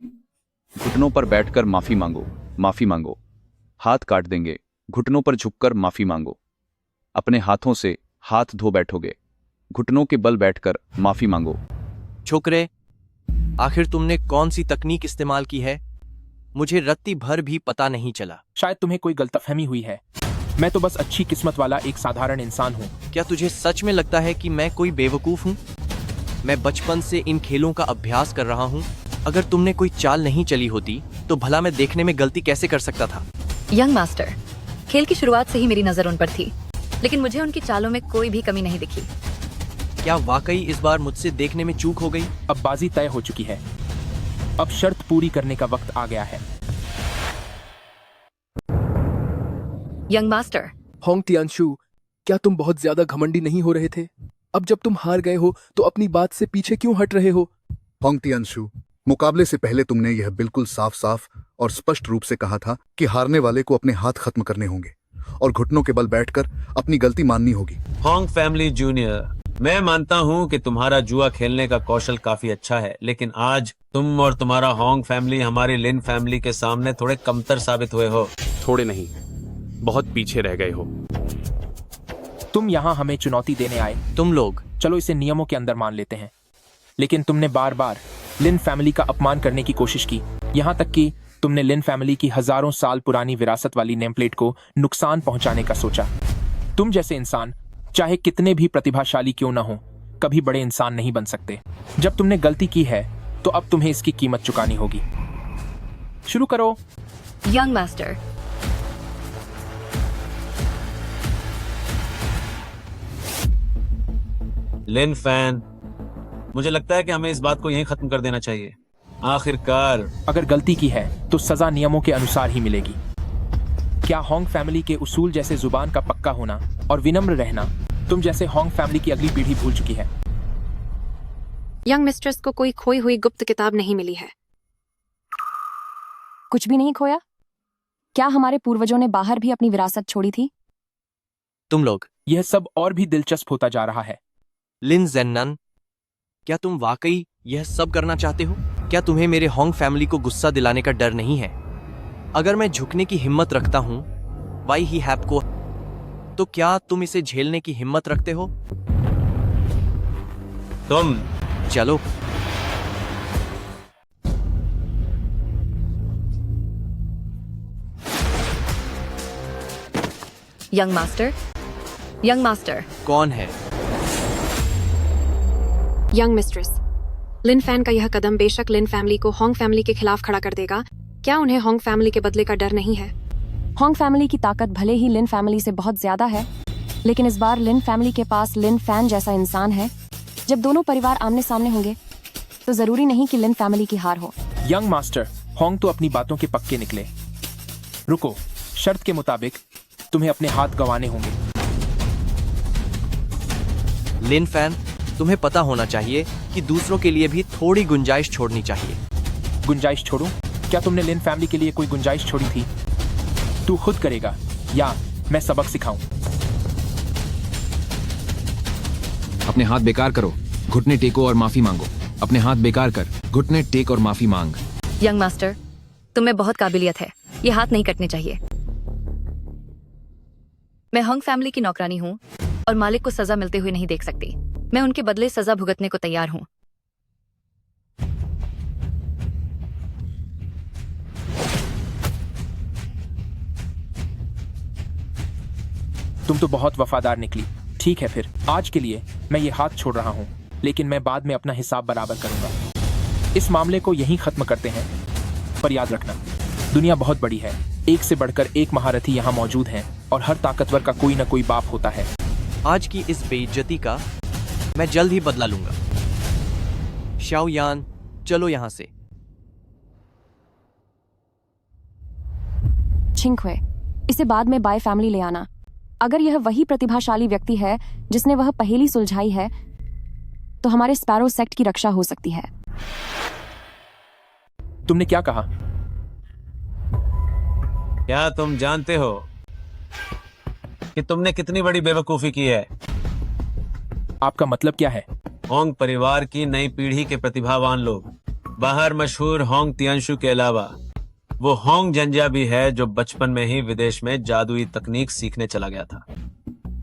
घुटनों पर बैठकर माफी मांगो, माफी मांगो। हाथ काट देंगे, घुटनों पर झुककर माफी मांगो। अपने हाथों से हाथ धो बैठोगे, घुटनों के बल बैठकर माफी मांगो। छोकरे, आखिर तुमने कौन सी तकनीक इस्तेमाल की है? मुझे रत्ती भर भी पता नहीं चला। शायद तुम्हें कोई गलतफहमी हुई है। मैं तो बस अच्छी किस्मत वाला एक साधारण इंसान हूँ। क्या तुझे सच में लगता है कि मैं कोई बेवकूफ हूँ? मैं बचपन से इन खेलों का अभ्यास कर रहा हूँ। अगर तुमने कोई चाल नहीं चली होती, तो भला मैं देखने में गलती कैसे कर सकता था? यंग मास्टर, खेल की शुरुआत से ही मेरी नजर उन पर थी, लेकिन मुझे उनकी चालों में कोई भी कमी नहीं दिखी। क्या वाकई इस बार मुझसे देखने में चूक हो गई? अब बाजी तय हो चुकी है। अब शर्त पूरी करने का वक्त आ गया है। Young master. होंग टियानशु, क्या तुम बहुत ज्यादा घमंडी नहीं हो रहे थे? अब जब तुम हार गए हो, तो अपनी बात से पीछे क्यों हट रहे हो? होंग टियानशु, मुकाबले से पहले तुमने यह बिल्कुल साफ साफ और स्पष्ट रूप से कहा था कि हारने वाले को अपने हाथ खत्म करने होंगे और घुटनों के बल बैठकर अपनी गलती माननी होगी। होंग फैमिली जूनियर, मैं मानता हूँ कि तुम्हारा जुआ खेलने का कौशल काफी अच्छा है, लेकिन आज तुम और तुम्हारा होंग फैमिली हमारी लिन फैमिली के सामने थोड़े कमतर साबित हुए हो। थोड़े नहीं, बहुत पीछे रह गए हो। तुम यहाँ हमें चुनौती देने आए। तुम लोग, चलो इसे नियमों के अंदर मान लेते हैं, लेकिन तुमने बार बार लिन फैमिली का अपमान करने की कोशिश की। यहाँ तक कि तुमने लिन फैमिली की हजारों साल पुरानी विरासत वाली नेमप्लेट को नुकसान पहुंचाने का सोचा। तुम जैसे इंसान, चाहे कितने भी प्रतिभाशाली क्यों ना हो, कभी बड़े इंसान नहीं बन सकते। जब तुमने गलती की है, तो अब तुम्हें इसकी कीमत चुकानी होगी। शुरू करो। Young master. लिन फैन, मुझे लगता है कि हमें इस बात को यहीं खत्म कर देना चाहिए। आखिरकार अगर गलती की है, तो सजा नियमों के अनुसार ही मिलेगी। क्या होंग फैमिली के उसूल जैसे जुबान का पक्का होना और विनम्र रहना तुम जैसे होंग फैमिली की अगली पीढ़ी भूल चुकी है? यंग मिस्ट्रेस को कोई खोई हुई गुप्त किताब नहीं मिली है। कुछ भी नहीं खोया? क्या हमारे पूर्वजों ने बाहर भी अपनी विरासत छोड़ी थी? तुम लोग, यह सब और भी दिलचस्प होता जा रहा है। लिन ज़ेन्नन, क्या तुम वाकई यह सब करना चाहते हो? क्या तुम्हें मेरे होंग फैमिली को गुस्सा दिलाने का डर नहीं है? अगर मैं झुकने की हिम्मत रखता हूं, वाई ही हैप को, तो क्या तुम इसे झेलने की हिम्मत रखते हो? तुम चलो। Young master. Young master. कौन है? यंग मिस्ट्रेस, लिन फैन का यह कदम बेशक लिन फैमिली को होंग फैमिली के खिलाफ खड़ा कर देगा। क्या उन्हें होंग फैमिली के बदले का डर नहीं है? होंग फैमिली की ताकत भले ही लिन फैमिली से बहुत ज्यादा है, लेकिन इस बार लिन फैमिली के पास लिन फैन जैसा इंसान है। जब दोनों परिवार आमने सामने होंगे, तो जरूरी नहीं कि लिन फैमिली की हार हो। यंग मास्टर, होंग तो अपनी बातों के पक्के निकले। रुको, शर्त के मुताबिक तुम्हें अपने हाथ गंवाने होंगे। लिन फैन, तुम्हें पता होना चाहिए कि दूसरों के लिए भी थोड़ी गुंजाइश छोड़नी चाहिए। गुंजाइश छोड़ूं? क्या तुमने लिन फैमिली के लिए कोई गुंजाइश छोड़ी थी? तू खुद करेगा या मैं सबक सिखाऊं? अपने हाथ बेकार करो, घुटने टेको और माफी मांगो। अपने हाथ बेकार कर, घुटने टेक और माफी मांग। यंग मास्टर, तुम्हें बहुत काबिलियत है, ये हाथ नहीं कटने चाहिए। मैं होंग फैमिली की नौकरानी हूँ और मालिक को सजा मिलते हुए नहीं देख सकती। मैं उनके बदले सजा भुगतने को तैयार हूँ। तुम तो बहुत वफादार निकली। ठीक है, फिर आज के लिए मैं ये हाथ छोड़ रहा हूँ। लेकिन मैं बाद में अपना हिसाब बराबर करूंगा। इस मामले को यहीं खत्म करते हैं। पर याद रखना, दुनिया बहुत बड़ी है, एक से बढ़कर एक महारथी यहाँ मौजूद हैं और हर ताकतवर का कोई ना कोई बाप होता है। आज की इस बेइज्जती का मैं जल्द ही बदला लूंगा। शाओ यान, चलो यहाँ से। छिंकवे, इसे बाद में बाय फैमिली ले आना। अगर यह वही प्रतिभाशाली व्यक्ति है जिसने वह पहेली सुलझाई है, तो हमारे स्पैरो सेक्ट की रक्षा हो सकती है। तुमने क्या कहा? क्या तुम जानते हो कि तुमने कितनी बड़ी बेवकूफी की है? आपका मतलब क्या है? होंग परिवार की नई पीढ़ी के प्रतिभावान लोग, बाहर मशहूर होंग तियानशु के अलावा वो होंग जंजिया भी है जो बचपन में ही विदेश में जादुई तकनीक सीखने चला गया था।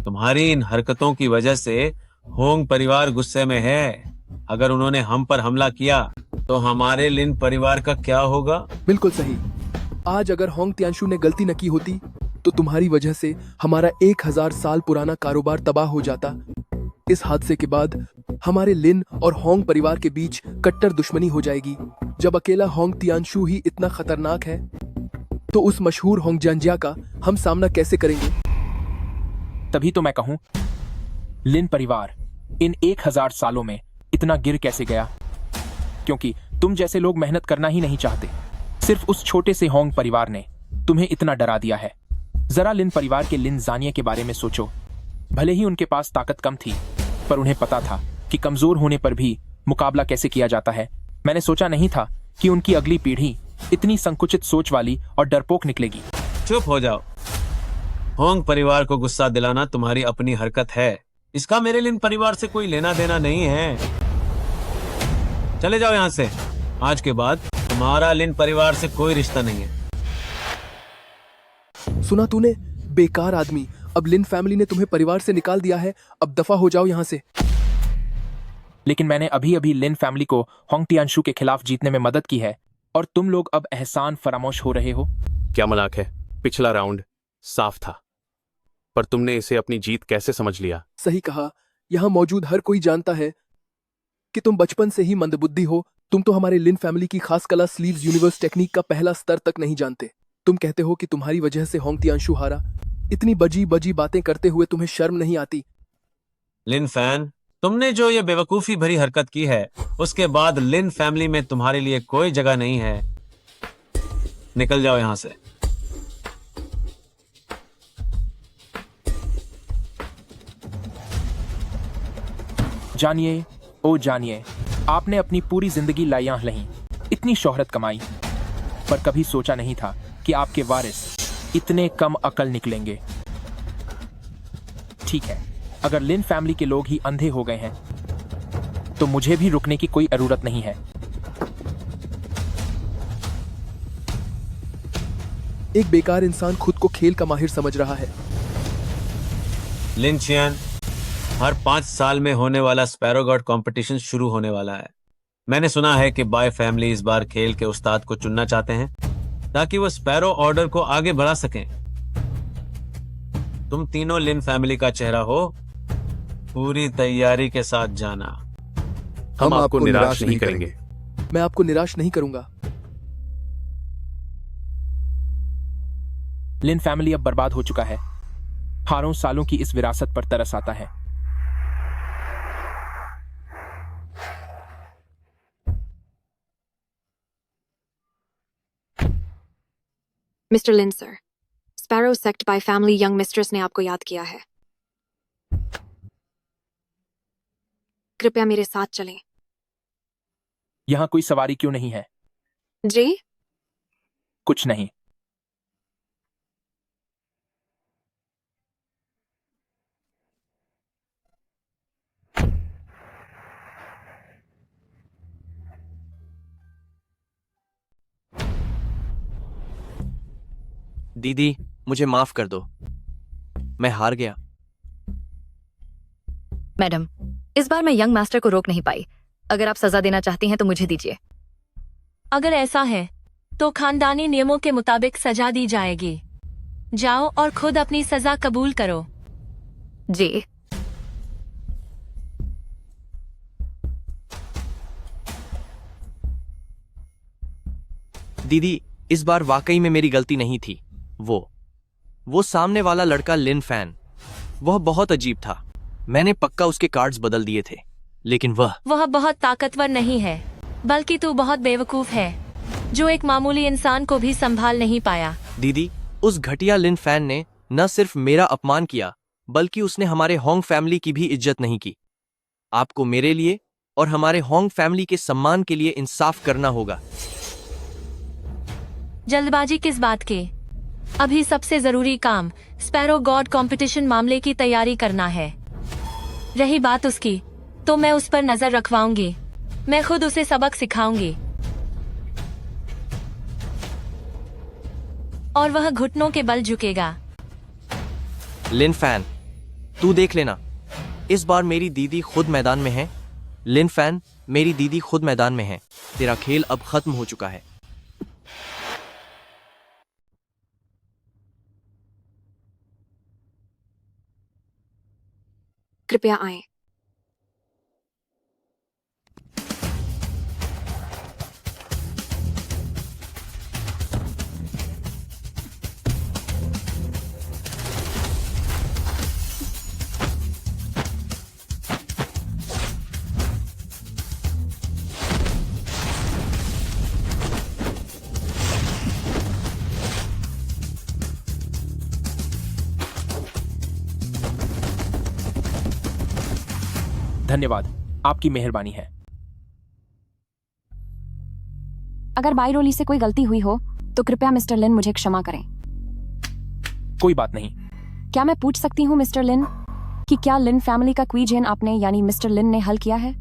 तुम्हारी इन हरकतों की वजह से होंग परिवार गुस्से में है। अगर उन्होंने हम पर हमला किया तो हमारे लिन परिवार का क्या होगा? बिल्कुल सही। आज अगर होंग तियानशु ने गलती न की होती तो तुम्हारी वजह से हमारा 1000 साल पुराना कारोबार तबाह हो जाता। इस हादसे के बाद हमारे लिन और होंग परिवार के बीच कट्टर दुश्मनी हो जाएगी। जब अकेला होंग तियानशु ही इतना खतरनाक है, तो उस मशहूर होंग जंजिया का हम सामना कैसे करेंगे? तभी तो मैं कहूं, लिन परिवार इन 1000 सालों में इतना गिर कैसे गया? क्योंकि तुम जैसे लोग मेहनत करना ही नहीं चाहते। सिर्फ उस छोटे से होंग परिवार ने तुम्हें इतना डरा दिया है। जरा लिन परिवार के लिन जानिए के बारे में सोचो। भले ही उनके पास ताकत कम थी, पर उन्हें पता था कि कमजोर होने पर भी मुकाबला कैसे किया जाता है। मैंने सोचा नहीं था कि उनकी अगली पीढ़ी इतनी संकुचित सोच वाली और डरपोक निकलेगी। चुप हो जाओ। होंग परिवार को गुस्सा दिलाना तुम्हारी अपनी हरकत है। इसका मेरे लिन परिवार से कोई लेना देना नहीं है। चले जाओ यहाँ से। आज के बाद तुम्हारा लिन परिवार से कोई रिश्ता नहीं है। सुना तूने? बेकार आदमी। अब लिन फैमिली ने तुम्हें परिवार से निकाल दिया है। अब दफा हो जाओ यहाँ से। लेकिन मैंने अभी अभी लिन फैमिली को होंग तियानशु के खिलाफ जीतने में मदद की है और तुम लोग अब एहसान फरामोश हो रहे हो। क्या मजाक है? पिछला राउंड साफ था, पर तुमने इसे अपनी जीत कैसे समझ लिया? सही कहा। यहाँ मौजूद हर कोई जानता है कि तुम बचपन से ही मंदबुद्धि हो। तुम तो हमारे लिन फैमिली की खास कला स्लीव्स यूनिवर्स टेक्निक का पहला स्तर तक नहीं जानते। तुम कहते हो कि तुम्हारी वजह से होंग तियानशु हारा। इतनी बजी बजी बातें करते हुए तुम्हें शर्म नहीं आती? लिन फैन, तुमने जो ये बेवकूफी भरी हरकत की है, उसके बाद लिन फैमिली में तुम्हारे लिए कोई जगह नहीं है। निकल जाओ यहां से। जानिए, ओ जानिए, आपने अपनी पूरी जिंदगी लायां लही, इतनी शोहरत कमाई, पर कभी सोचा नहीं था कि आपके वारिस इतने कम अकल निकलेंगे। ठीक है, अगर लिन फैमिली के लोग ही अंधे हो गए हैं, तो मुझे भी रुकने की कोई जरूरत नहीं है। एक बेकार इंसान खुद को खेल का माहिर समझ रहा है। लिन चियन, हर 5 साल में होने वाला स्पैरो गॉड कंपटीशन शुरू होने वाला है। मैंने सुना है कि बाय फैमिली इस बार खेल के उस्ताद को चुनना चाहते हैं ताकि वो स्पैरो ऑर्डर को आगे बढ़ा सकें। तुम तीनों लिन फैमिली का चेहरा हो। पूरी तैयारी के साथ जाना। हम आपको निराश नहीं करेंगे। मैं आपको निराश नहीं करूंगा। लिन फैमिली अब बर्बाद हो चुका है। हारों सालों की इस विरासत पर तरस आता है। Mister Lin sir, sparrow sect by family young mistress ने आपको याद किया है। कृपया मेरे साथ चलें। यहां कोई सवारी क्यों नहीं है? जी? कुछ नहीं। दीदी, मुझे माफ कर दो। मैं हार गया। मैडम, इस बार मैं यंग मास्टर को रोक नहीं पाई। अगर आप सजा देना चाहती हैं तो मुझे दीजिए। अगर ऐसा है तो खानदानी नियमों के मुताबिक सजा दी जाएगी। जाओ और खुद अपनी सजा कबूल करो। जी। दीदी, इस बार वाकई में मेरी गलती नहीं थी। वो सामने वाला लड़का लिन फैन, वह बहुत अजीब था। मैंने पक्का उसके कार्ड्स बदल दिए थे, लेकिन वह बहुत ताकतवर नहीं है, बल्कि तू बहुत बेवकूफ है, जो एक मामूली इंसान को भी संभाल नहीं पाया। दीदी, उस घटिया लिन फैन ने न सिर्फ मेरा अपमान किया, बल्कि उसने हमारे होंग फैमिली की भी इज्जत नहीं की। आपको मेरे लिए और हमारे होंग फैमिली के सम्मान के लिए इंसाफ करना होगा। जल्दबाजी किस बात के? अभी सबसे जरूरी काम स्पैरो गॉड कंपटीशन मामले की तैयारी करना है। रही बात उसकी, तो मैं उस पर नजर रखवाऊंगी। मैं खुद उसे सबक सिखाऊंगी और वह घुटनों के बल झुकेगा। लिन फैन, तू देख लेना, इस बार मेरी दीदी खुद मैदान में है। लिन फैन, मेरी दीदी खुद मैदान में है। तेरा खेल अब खत्म हो चुका है। कृपया आएं। धन्यवाद, आपकी मेहरबानी है। अगर बायरोली से कोई गलती हुई हो तो कृपया मिस्टर लिन मुझे क्षमा करें। कोई बात नहीं। क्या मैं पूछ सकती हूँ मिस्टर लिन कि क्या लिन फैमिली का क्वीजेन आपने यानी मिस्टर लिन ने हल किया है?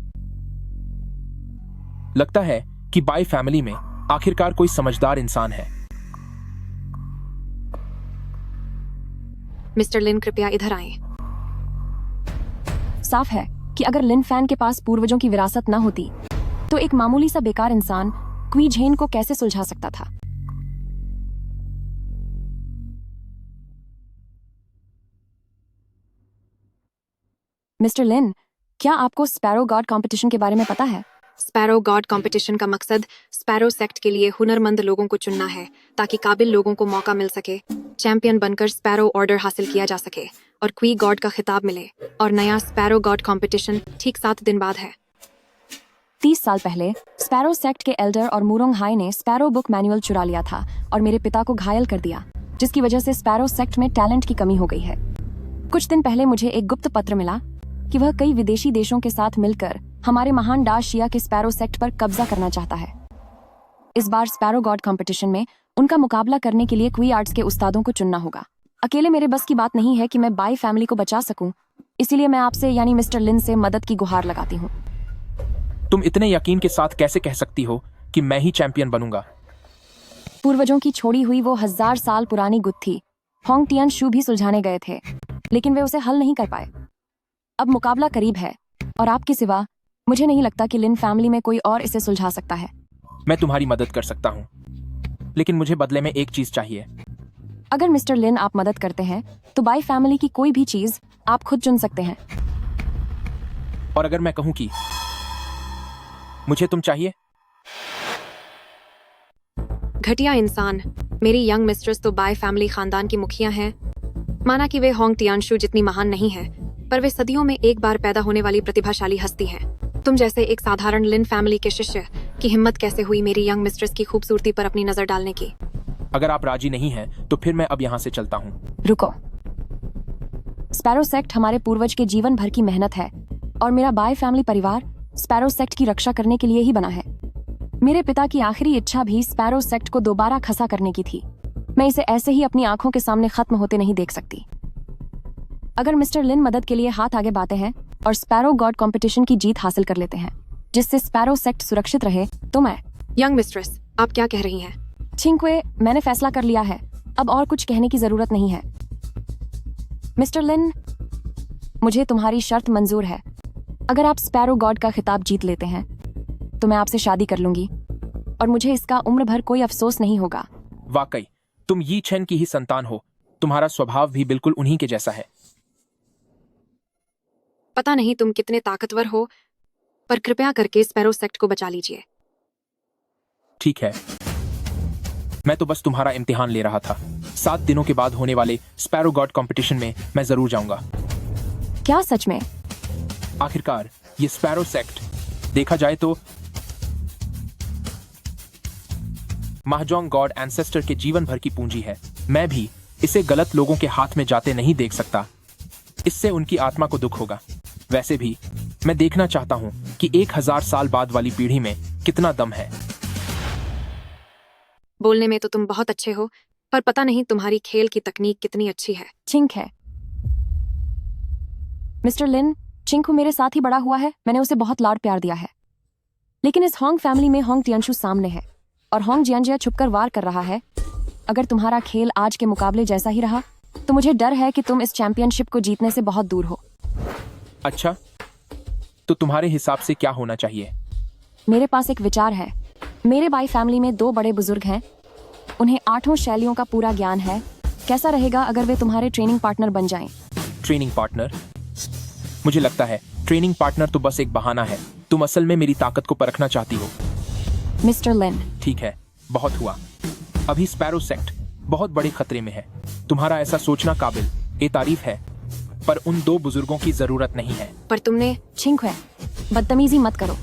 लगता है कि बाय फैमिली में आखिरकार कोई समझदार इंसान है। मिस्टर लिन, कृपया इधर आएं। साफ है कि अगर लिन फैन के पास पूर्वजों की विरासत न होती तो एक मामूली सा बेकार इंसान क्वीजेन को कैसे सुलझा सकता था? मिस्टर लिन, क्या आपको स्पैरो गॉड कंपटीशन के बारे में पता है? स्पैरो गॉड कंपटीशन का मकसद स्पैरो सेक्ट के लिए हुनरमंद लोगों को चुनना है ताकि काबिल लोगों को मौका मिल सके, चैंपियन बनकर स्पैरो ऑर्डर हासिल किया जा सके और क्वी गॉड का खिताब मिले। और नया स्पैरो गॉड कंपटीशन ठीक 7 दिन बाद है। 30 साल पहले स्पैरो सेक्ट के एल्डर और मुरोंग हाई ने स्पैरो बुक मैनुअल चुरा लिया था और मेरे पिता को घायल कर दिया, जिसकी वजह से स्पैरो सेक्ट में टैलेंट की कमी हो गई है। कुछ दिन पहले मुझे एक गुप्त पत्र मिला कि वह कई विदेशी देशों के साथ मिलकर हमारे महान डाशिया के स्पैरो सेक्ट पर कब्जा करना चाहता है। इस बार स्पैरो गॉड कंपटीशन में उनका मुकाबला करने के लिए क्वी आर्ट्स के उस्तादों को चुनना होगा। अकेले मेरे बस की बात नहीं है कि मैं बाय फैमिली को बचा सकूं, इसीलिए मैं आपसे यानी मिस्टर लिन से मदद की गुहार लगाती हूँ। तुम इतने यकीन के साथ कैसे कह सकती हो कि मैं ही चैंपियन बनूंगा? पूर्वजों की छोड़ी हुई वो 1000 साल पुरानी गुत्थी होंग टियानशू भी सुलझाने गए थे, लेकिन वे उसे हल नहीं कर पाए। अब मुकाबला करीब है और आपके सिवा मुझे नहीं लगता कि लिन फैमिली में कोई और इसे सुलझा सकता है। मैं तुम्हारी मदद कर सकता हूँ, लेकिन मुझे बदले में एक चीज चाहिए। अगर मिस्टर लिन आप मदद करते हैं तो बाय फैमिली की कोई भी चीज आप खुद चुन सकते हैं। और अगर मैं कहूं कि मुझे तुम चाहिए? घटिया इंसान, मेरी यंग मिस्ट्रेस तो बाय फैमिली खानदान की मुखिया हैं। माना कि वे होंग टियानशू जितनी महान नहीं है, पर वे सदियों में एक बार पैदा होने वाली प्रतिभाशाली हस्ती हैं। तुम जैसे एक साधारण लिन फैमिली के शिष्य की हिम्मत कैसे हुई मेरी यंग मिस्ट्रेस की खूबसूरती पर अपनी नजर डालने की? अगर आप राजी नहीं हैं, तो फिर मैं अब यहाँ से चलता हूँ। रुको, स्पैरो सेक्ट हमारे पूर्वज के जीवन भर की मेहनत है और मेरा बाय फैमिली परिवार स्पैरो सेक्ट की रक्षा करने के लिए ही बना है। मेरे पिता की आखिरी इच्छा भी स्पैरो सेक्ट को दोबारा खसा करने की थी। मैं इसे ऐसे ही अपनी आंखों के सामने खत्म होते नहीं देख सकती। अगर मिस्टर लिन मदद के लिए हाथ आगे बाते हैं और स्पैरो गॉड कंपटीशन की जीत हासिल कर लेते हैं जिससे स्पैरो सेक्ट सुरक्षित रहे, तो मैं। यंग मिस्ट्रेस, आप क्या कह रही हैं? छिंक्वे, मैंने फैसला कर लिया है, अब और कुछ कहने की जरूरत नहीं है। मिस्टर लिन, मुझे तुम्हारी शर्त मंजूर है। अगर आप स्पैरो गॉड का खिताब जीत लेते हैं तो मैं आपसे शादी कर लूंगी और मुझे इसका उम्र भर कोई अफसोस नहीं होगा। वाकई तुम यी छेन की ही संतान हो। तुम्हारा स्वभाव भी बिल्कुल उन्हीं के जैसा है। पता नहीं तुम कितने ताकतवर हो, पर कृपया करके स्पैरो सेक्ट को बचा लीजिए। ठीक है, मैं तो बस तुम्हारा इम्तिहान ले रहा था। 7 दिनों के बाद होने वाले स्पैरो गॉड कंपटीशन में मैं जरूर जाऊंगा। क्या सच में? आखिरकार ये स्पैरो सेक्ट देखा जाए तो महाजोंग गॉड एंसेस्टर के जीवन भर की पूंजी है। मैं भी इसे गलत लोगों के हाथ में जाते नहीं देख सकता। इससे उनकी आत्मा को दुख होगा। वैसे भी मैं देखना चाहता हूं कि 1000 साल बाद वाली पीढ़ी में कितना दम है। बोलने में तो तुम बहुत अच्छे हो, पर पता नहीं तुम्हारी खेल की तकनीक कितनी अच्छी है। चिंक है। मिस्टर लिन, चिंकू मेरे साथ ही बड़ा हुआ है। मैंने उसे बहुत लाड प्यार दिया है। लेकिन इस होंग फैमिली में होंग टियानशु सामने है और होंग जियांजिया छुपकर वार कर रहा है। अगर तुम्हारा खेल आज के मुकाबले जैसा ही रहा तो मुझे डर है कि तुम इस चैंपियनशिप को जीतने से बहुत दूर हो। अच्छा, तो तुम्हारे हिसाब से क्या होना चाहिए? मेरे पास एक विचार है। मेरे बाई फैमिली में 2 बड़े बुजुर्ग हैं। उन्हें 8 शैलियों का पूरा ज्ञान है। कैसा रहेगा अगर वे तुम्हारे ट्रेनिंग पार्टनर बन जाएं? Training partner? मुझे लगता है ट्रेनिंग पार्टनर तो बस एक बहाना है। तुम असल में मेरी ताकत को परखना चाहती हो। मिस्टर लिन, ठीक है, बहुत हुआ। अभी स्पैरो सेक्ट बहुत बड़े खतरे में है। तुम्हारा ऐसा सोचना काबिल ए तारीफ है, पर उन 2 बुजुर्गों की जरूरत नहीं है। पर तुमने छिंक है, बदतमीजी मत करो।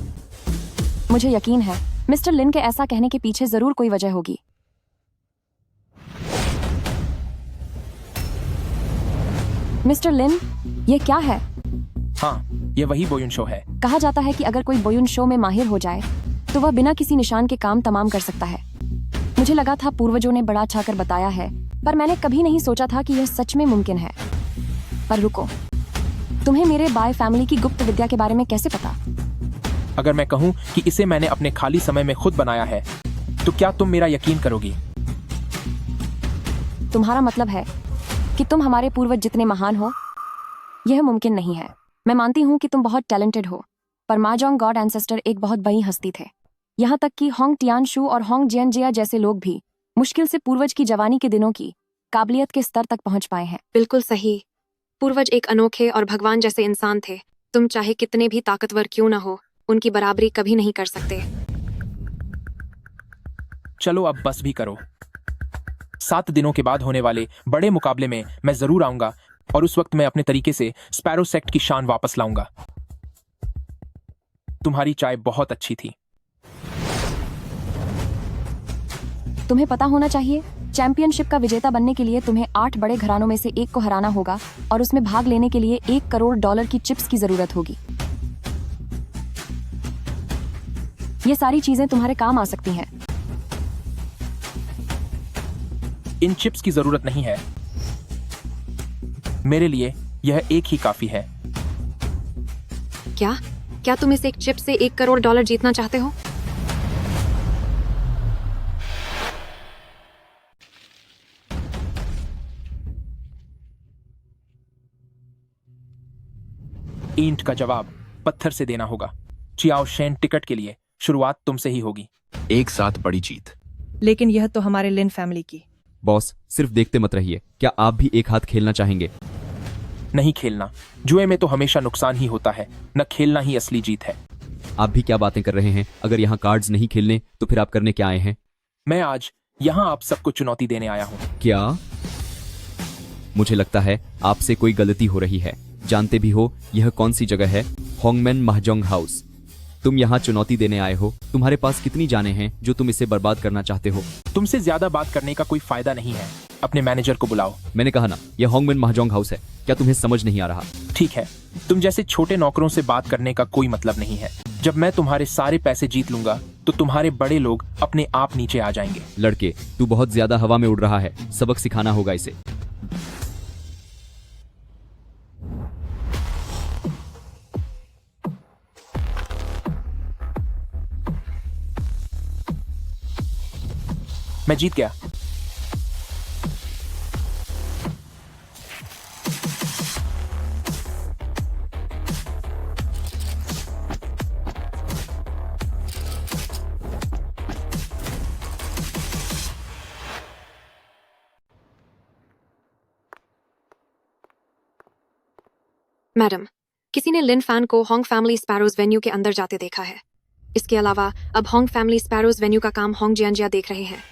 मुझे यकीन है मिस्टर लिन के ऐसा कहने के पीछे जरूर कोई वजह होगी। मिस्टर लिन, ये क्या है? हाँ, ये वही बोयुन शो है। कहा जाता है कि अगर कोई बोयुन शो में माहिर हो जाए तो वह बिना किसी निशान के काम तमाम कर सकता है। मुझे लगा था पूर्वजों ने बड़ा अच्छा कर बताया है, पर मैंने कभी नहीं सोचा था कि यह सच में मुमकिन है। पर रुको, तुम्हें मेरे बाय फैमिली की गुप्त विद्या के बारे में कैसे पता? अगर मैं कहूँ कि इसे मैंने अपने खाली समय में खुद बनाया है, तो क्या तुम मेरा यकीन करोगी? तुम्हारा मतलब है कि तुम हमारे पूर्वज जितने महान हो? यह मुमकिन नहीं है। मैं मानती हूँ कि तुम बहुत टैलेंटेड हो, पर माजोंग गॉड एंसेस्टर एक बहुत बड़ी हस्ती थे। यहाँ तक कि होंग टियानशु और होंग जियांजिया जैसे लोग भी मुश्किल से पूर्वज की जवानी के दिनों की काबिलियत के स्तर तक पहुंच पाए हैं। बिल्कुल सही। पूर्वज एक अनोखे और भगवान जैसे इंसान थे। तुम चाहे कितने भी ताकतवर क्यों न हो, उनकी बराबरी कभी नहीं कर सकते। चलो अब बस भी करो। 7 दिनों के बाद होने वाले बड़े मुकाबले में मैं जरूर आऊंगा और उस वक्त मैं अपने तरीके से स्पैरो सेक्ट की शान वापस लाऊंगा। तुम्हारी चाय बहुत अच्छी थी। तुम्हें पता होना चाहिए, चैंपियनशिप का विजेता बनने के लिए तुम्हें 8 बड़े घरानों में से एक को हराना होगा और उसमें भाग लेने के लिए $1 करोड़ की चिप्स की जरूरत होगी। ये सारी चीजें तुम्हारे काम आ सकती हैं। इन चिप्स की जरूरत नहीं है। मेरे लिए यह एक ही काफी है। क्या तुम इस एक चिप से $1 करोड़ जीतना चाहते हो? ईंट का जवाब पत्थर से देना होगा। चियाओ शेन टिकट के लिए शुरुआत तुमसे ही होगी। एक साथ बड़ी जीत। लेकिन यह तो हमारे लिन फैमिली की। बॉस, सिर्फ देखते मत रहिए। क्या आप भी एक हाथ खेलना चाहेंगे? नहीं खेलना। जुए में तो हमेशा नुकसान ही होता है, न खेलना ही असली जीत है। आप भी क्या बातें कर रहे हैं? अगर यहाँ कार्ड्स नहीं खेलने तो फिर आप करने क्या आए हैं? मैं आज यहाँ आप सबको चुनौती देने आया हूँ। क्या? मुझे लगता है आपसे कोई गलती हो रही है। जानते भी हो यह कौन सी जगह है? होंगमेन महजोंग हाउस। तुम यहाँ चुनौती देने आए हो। तुम्हारे पास कितनी जानें हैं जो तुम इसे बर्बाद करना चाहते हो? तुमसे ज्यादा बात करने का कोई फायदा नहीं है। अपने मैनेजर को बुलाओ। मैंने कहा ना, यह होंगमेन महजोंग हाउस है। क्या तुम्हें समझ नहीं आ रहा? ठीक है, तुम जैसे छोटे नौकरों से बात करने का कोई मतलब नहीं है। जब मैं तुम्हारे सारे पैसे जीत लूंगा तो तुम्हारे बड़े लोग अपने आप नीचे आ जाएंगे। लड़के, तू बहुत ज्यादा हवा में उड़ रहा है। सबक सिखाना होगा इसे। मैं जीत गया। मैडम, किसी ने लिन फैन को होंग फैमिली स्पैरोज वेन्यू के अंदर जाते देखा है। इसके अलावा अब होंग फैमिली स्पैरोज वेन्यू का काम होंग जियांजिया देख रहे हैं।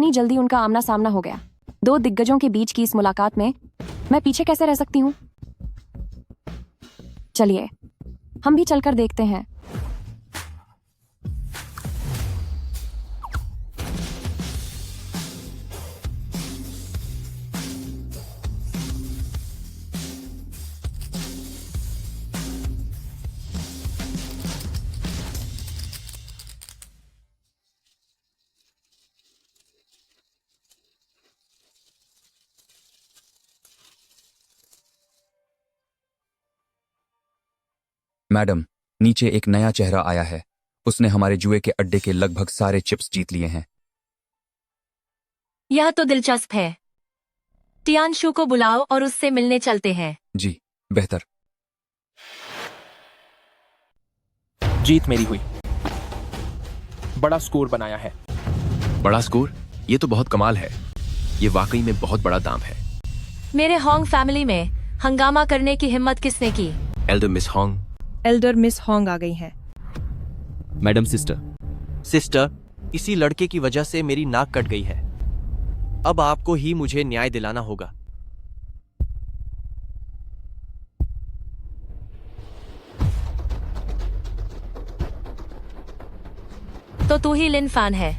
इतनी जल्दी उनका आमना सामना हो गया। दो दिग्गजों के बीच की इस मुलाकात में मैं पीछे कैसे रह सकती हूँ? चलिए हम भी चलकर देखते हैं। मैडम, नीचे एक नया चेहरा आया है। उसने हमारे जुए के अड्डे के लगभग सारे चिप्स जीत लिए हैं। यह तो दिलचस्प है। टियानशु को बुलाओ और उससे मिलने चलते हैं। जी, बेहतर। जीत मेरी हुई। बड़ा स्कोर बनाया है। बड़ा स्कोर? ये तो बहुत कमाल है। ये वाकई में बहुत बड़ा दाम है। मेरे होंग फैमिली में हंगामा करने की हिम्मत किसने की? Elder miss Hong. Elder miss Hong आ गई हैं। Madam sister. सिस्टर, इसी लड़के की वजह से मेरी नाक कट गई है। अब आपको ही मुझे न्याय दिलाना होगा। तो तू ही लिन फैन है।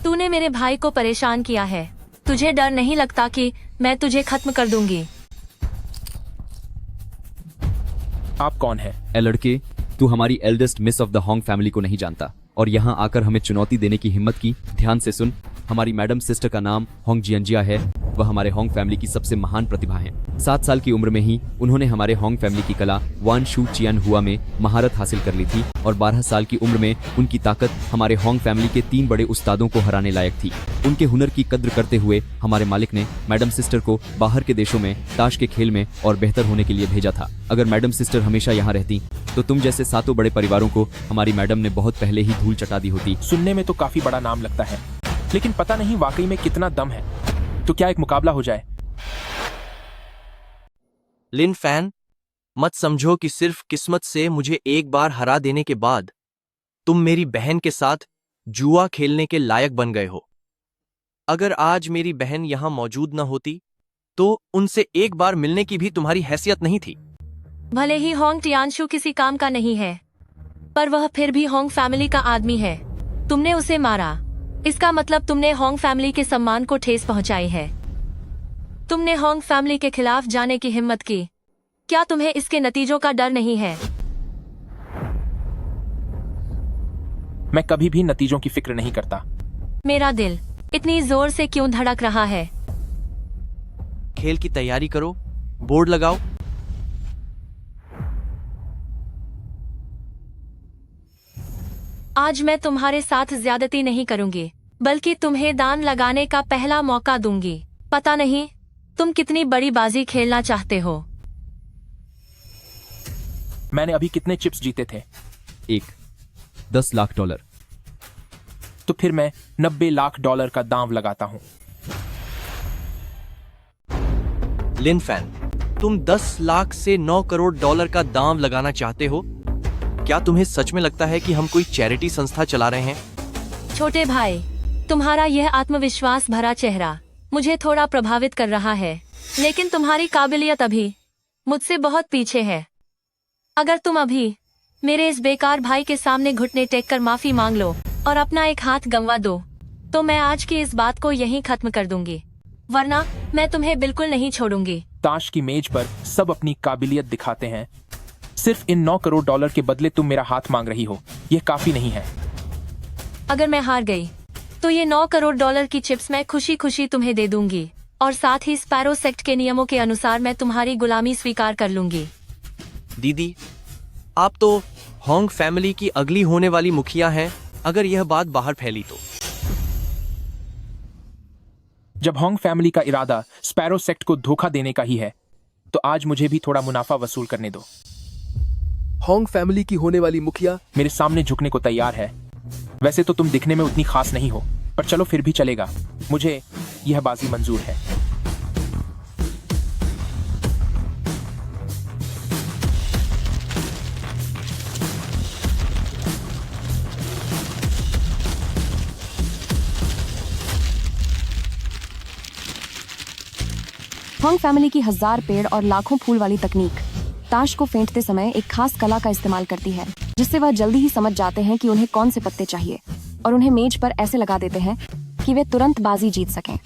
तूने मेरे भाई को परेशान किया है। तुझे डर नहीं लगता कि मैं तुझे खत्म कर दूंगी? आप कौन हैं? ए लड़के, तू हमारी eldest miss of the Hong family को नहीं जानता और यहाँ आकर हमें चुनौती देने की हिम्मत की। ध्यान से सुन, हमारी मैडम सिस्टर का नाम होंग जियंजिया है। वह हमारे होंग फैमिली की सबसे महान प्रतिभा हैं। 7 साल की उम्र में ही उन्होंने हमारे होंग फैमिली की कला वान शू चियन हुआ में महारत हासिल कर ली थी और 12 साल की उम्र में उनकी ताकत हमारे होंग फैमिली के 3 बड़े उस्तादों को हराने लायक थी। उनके हुनर की कद्र करते हुए हमारे मालिक ने मैडम सिस्टर को बाहर के देशों में ताश के खेल में और बेहतर होने के लिए भेजा था। अगर मैडम सिस्टर हमेशा यहाँ रहती तो तुम जैसे 7 बड़े परिवारों को हमारी मैडम ने बहुत पहले ही धूल चटा दी होती। सुनने में तो काफी बड़ा नाम लगता है, लेकिन पता नहीं वाकई में कितना दम है। तो क्या एक मुकाबला हो जाए? लिन फैन, मत समझो कि सिर्फ किस्मत से मुझे एक बार हरा देने के बाद तुम मेरी बहन के साथ जुआ खेलने के लायक बन गए हो। अगर आज मेरी बहन यहां मौजूद न होती तो उनसे एक बार मिलने की भी तुम्हारी हैसियत नहीं थी। भले ही होंग टियानशु किसी काम का नहीं है, पर वह फिर भी होंग फैमिली का आदमी है। तुमने उसे मारा, इसका मतलब तुमने होंग फैमिली के सम्मान को ठेस पहुंचाई है। तुमने होंग फैमिली के खिलाफ जाने की हिम्मत की। क्या तुम्हें इसके नतीजों का डर नहीं है? मैं कभी भी नतीजों की फिक्र नहीं करता। मेरा दिल इतनी जोर से क्यों धड़क रहा है? खेल की तैयारी करो, बोर्ड लगाओ। आज मैं तुम्हारे साथ ज्यादती नहीं करूंगी, बल्कि तुम्हें दान लगाने का पहला मौका दूंगी। पता नहीं तुम कितनी बड़ी बाजी खेलना चाहते हो। मैंने अभी कितने चिप्स जीते थे? 10 लाख डॉलर। तो फिर मैं 90 लाख डॉलर का दांव लगाता हूं। लिन फैन, तुम 10 लाख से 9 करोड़ डॉलर का दांव लगाना चाहते हो? क्या तुम्हें सच में लगता है कि हम कोई चैरिटी संस्था चला रहे हैं? छोटे भाई, तुम्हारा यह आत्मविश्वास भरा चेहरा मुझे थोड़ा प्रभावित कर रहा है, लेकिन तुम्हारी काबिलियत अभी मुझसे बहुत पीछे है। अगर तुम अभी मेरे इस बेकार भाई के सामने घुटने टेक कर माफी मांग लो और अपना एक हाथ गंवा दो, तो मैं आज की इस बात को यहीं खत्म कर दूंगी, वरना मैं तुम्हें बिल्कुल नहीं छोड़ूंगी। ताश की मेज पर सब अपनी काबिलियत दिखाते हैं। सिर्फ इन 9 करोड़ डॉलर के बदले तुम मेरा हाथ मांग रही हो, यह काफी नहीं है। अगर मैं हार गई तो ये 9 करोड़ डॉलर की चिप्स मैं खुशी खुशी तुम्हें दे दूंगी और साथ ही स्पैरो सेक्ट के नियमों के अनुसार मैं तुम्हारी गुलामी स्वीकार कर लूंगी। दीदी, आप तो होंग फैमिली की अगली होने वाली मुखिया हैं। अगर यह बात बाहर फैली तो? जब होंग फैमिली का इरादा स्पैरो सेक्ट को धोखा देने का ही है, तो आज मुझे भी थोड़ा मुनाफा वसूल करने दो। होंग फैमिली की होने वाली मुखिया मेरे सामने झुकने को तैयार है। वैसे तो तुम दिखने में उतनी खास नहीं हो, पर चलो फिर भी चलेगा। मुझे यह बाजी मंजूर है। हॉन्ग फैमिली की 1000 पेड़ और लाखों फूल वाली तकनीक ताश को फेंटते समय एक खास कला का इस्तेमाल करती है, जिससे वह जल्दी ही समझ जाते हैं कि उन्हें कौन से पत्ते चाहिए और उन्हें मेज पर ऐसे लगा देते हैं कि वे तुरंत बाजी जीत सकें।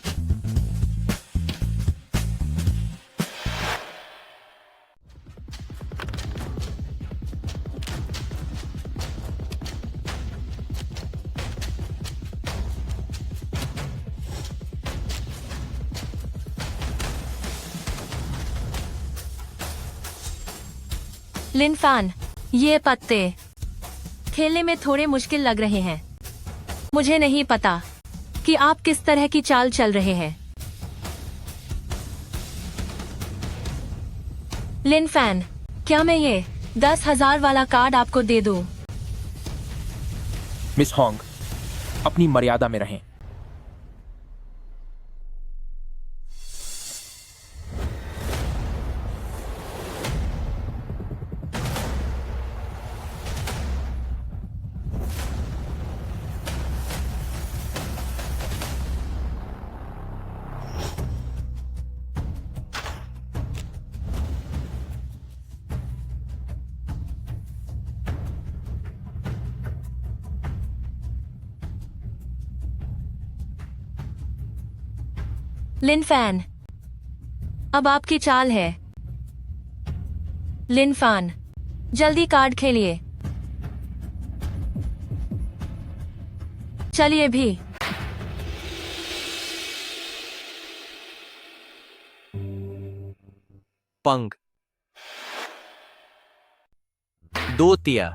लिन फैन, ये पत्ते खेलने में थोड़े मुश्किल लग रहे हैं। मुझे नहीं पता कि आप किस तरह की चाल चल रहे हैं। लिन फैन, क्या मैं ये 10,000 वाला कार्ड आपको दे दूं? मिस हॉन्ग, अपनी मर्यादा में रहें। लिन फैन, अब आपकी चाल है। लिन फैन, जल्दी कार्ड खेलिए। चलिए भी। पंग 2 तिया।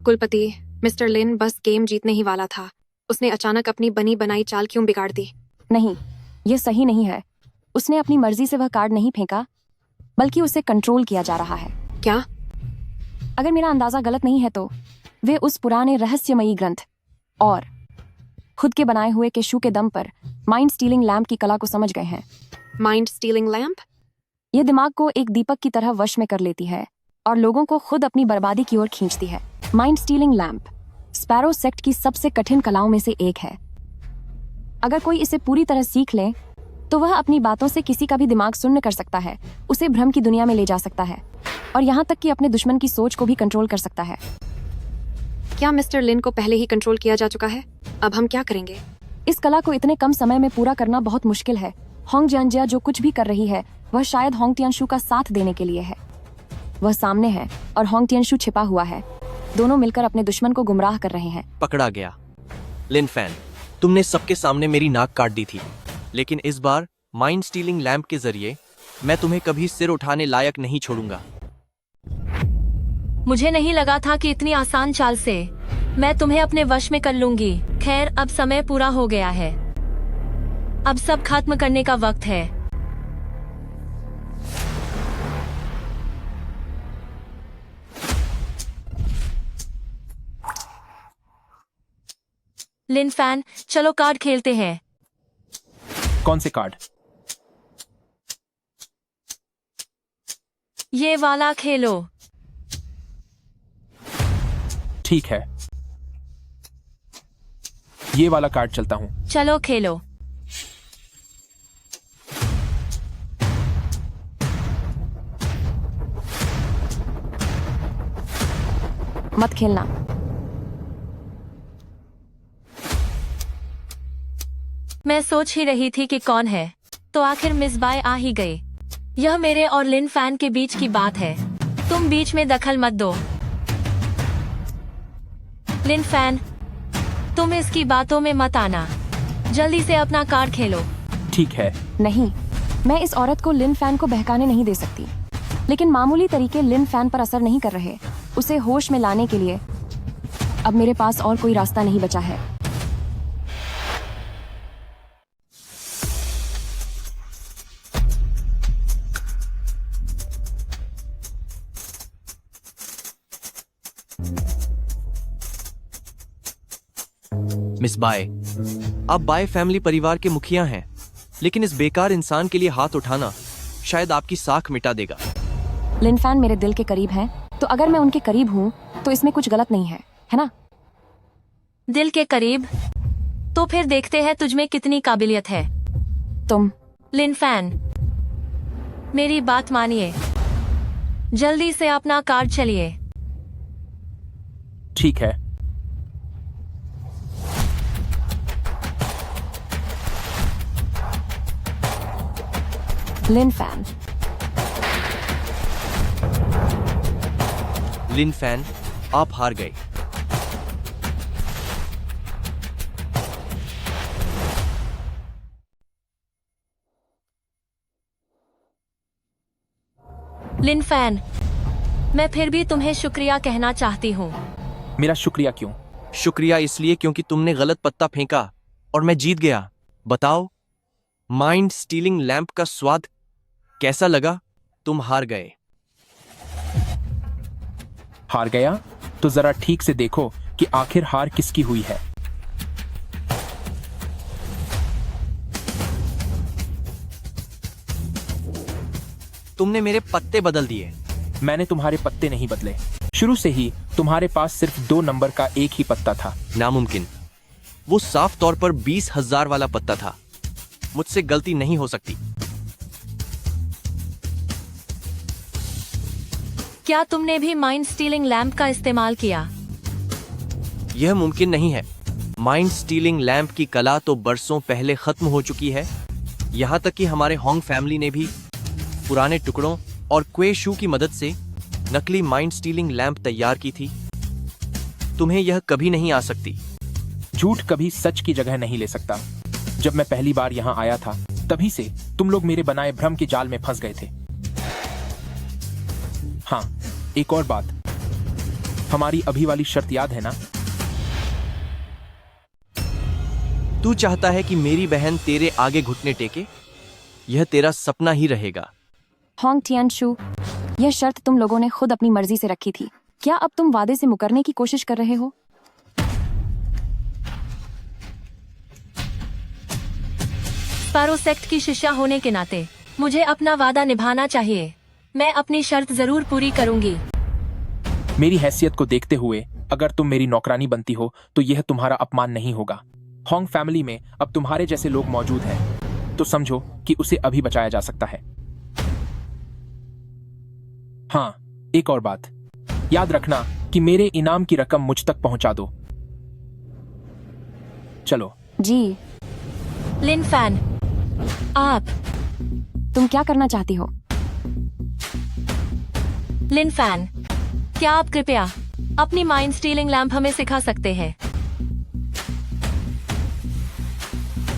कुलपति, मिस्टर लिन बस गेम जीतने ही वाला था। उसने अचानक अपनी बनी बनाई चाल क्यों बिगाड़ दी? नहीं, ये सही नहीं है। उसने अपनी मर्जी से वह कार्ड नहीं फेंका, बल्कि उसे कंट्रोल किया जा रहा है। क्या? अगर मेरा अंदाजा गलत नहीं है तो वे उस पुराने रहस्यमयी ग्रंथ और खुद के बनाए हुए केशू के दम पर माइंड स्टीलिंग लैंप की कला को समझ गए हैं। Mind stealing lamp? यह दिमाग को एक दीपक की तरह वश में कर लेती है और लोगों को खुद अपनी बर्बादी की ओर खींचती है। Mind stealing lamp sparrow sect की सबसे कठिन कलाओं में से एक है। अगर कोई इसे पूरी तरह सीख ले तो वह अपनी बातों से किसी का भी दिमाग सुन्न कर सकता है, उसे भ्रम की दुनिया में ले जा सकता है और यहाँ तक कि अपने दुश्मन की सोच को भी कंट्रोल कर सकता है। क्या मिस्टर लिन को पहले ही कंट्रोल किया जा चुका है? अब हम क्या करेंगे? इस कला को इतने कम समय में पूरा करना बहुत मुश्किल है। होंग जियांजिया जो कुछ भी कर रही है वह शायद होंग टियानशु का साथ देने के लिए है। वह सामने है और होंग टियानशु छिपा हुआ है। दोनों मिलकर अपने दुश्मन को गुमराह कर रहे हैं। पकड़ा गया। लिन फैन, तुमने सबके सामने मेरी नाक काट दी थी, लेकिन इस बार माइंड स्टीलिंग लैंप के जरिए मैं तुम्हें कभी सिर उठाने लायक नहीं छोड़ूंगा। मुझे नहीं लगा था कि इतनी आसान चाल से मैं तुम्हें अपने वश में कर लूंगी। खैर, अब समय पूरा हो गया है। अब सब खत्म करने का वक्त है। लिन फैन, चलो कार्ड खेलते हैं। कौन से कार्ड? ये वाला खेलो। ठीक है, ये वाला कार्ड चलता हूं। चलो खेलो। मत खेलना। मैं सोच ही रही थी कि कौन है, तो आखिर मिस बाय आ ही गए। यह मेरे और लिन फैन के बीच की बात है, तुम बीच में दखल मत दो। लिन फैन, तुम इसकी बातों में मत आना। जल्दी से अपना कार्ड खेलो। ठीक है। नहीं, मैं इस औरत को लिन फैन को बहकाने नहीं दे सकती, लेकिन मामूली तरीके लिन फैन पर असर नहीं कर रहे। उसे होश में लाने के लिए अब मेरे पास और कोई रास्ता नहीं बचा है। मिस बाय, आप बाय फैमिली परिवार के मुखिया हैं, लेकिन इस बेकार इंसान के लिए हाथ उठाना शायद आपकी साख मिटा देगा। लिन फैन मेरे दिल के करीब हैं, तो अगर मैं उनके करीब हूँ तो इसमें कुछ गलत नहीं है, है ना? दिल के करीब? तो फिर देखते हैं तुझमें कितनी काबिलियत है। तुम लिन फैन, मेरी बात मानिए, जल्दी से अपना कार्ड चलिए। ठीक है। लिन फैन। लिन फैन, आप हार गए। लिन फैन, मैं फिर भी तुम्हें शुक्रिया कहना चाहती हूँ। मेरा शुक्रिया क्यों? शुक्रिया इसलिए क्योंकि तुमने गलत पत्ता फेंका और मैं जीत गया। बताओ, माइंड स्टीलिंग लैंप का स्वाद कैसा लगा? तुम हार गए। हार गया? तो जरा ठीक से देखो कि आखिर हार किसकी हुई है। तुमने मेरे पत्ते बदल दिए। मैंने तुम्हारे पत्ते नहीं बदले। शुरू से ही तुम्हारे पास सिर्फ 2 नंबर का एक ही पत्ता था। नामुमकिन। वो साफ तौर पर 20,000 वाला पत्ता था। मुझसे गलती नहीं हो सकती। क्या तुमने भी माइंड स्टीलिंग लैंप का इस्तेमाल किया? यह मुमकिन नहीं है। माइंड स्टीलिंग लैंप की कला तो बरसों पहले खत्म हो चुकी है। यहाँ तक कि हमारे होंग फैमिली ने भी पुराने टुकड़ों और क्वे शू की मदद से नकली माइंड स्टीलिंग लैंप तैयार की थी। तुम्हें यह कभी नहीं आ सकती। झूठ कभी सच की जगह नहीं ले सकता। जब मैं पहली बार यहाँ आया था, तभी से तुम लोग मेरे बनाए भ्रम के जाल में फंस गए थे। हाँ, एक और बात, हमारी अभी वाली शर्त याद है ना? तू चाहता है कि मेरी बहन तेरे आगे घुटने टेके? यह तेरा सपना ही रहेगा। होंग टियानशु, यह शर्त तुम लोगों ने खुद अपनी मर्जी से रखी थी। क्या अब तुम वादे से मुकरने की कोशिश कर रहे हो? स्पैरो सेक्ट की शिष्या होने के नाते मुझे अपना वादा निभाना चाहिए। मैं अपनी शर्त जरूर पूरी करूंगी। मेरी हैसियत को देखते हुए अगर तुम मेरी नौकरानी बनती हो तो यह तुम्हारा अपमान नहीं होगा। होंग फैमिली में अब तुम्हारे जैसे लोग मौजूद हैं, तो समझो कि उसे अभी बचाया जा सकता है। हाँ, एक और बात, याद रखना कि मेरे इनाम की रकम मुझ तक पहुंचा दो। चलो। जी। लिन फैन, आप। तुम क्या करना चाहती हो? लिन फैन, क्या आप कृपया अपनी माइंड स्टीलिंग लैंप हमें सिखा सकते हैं?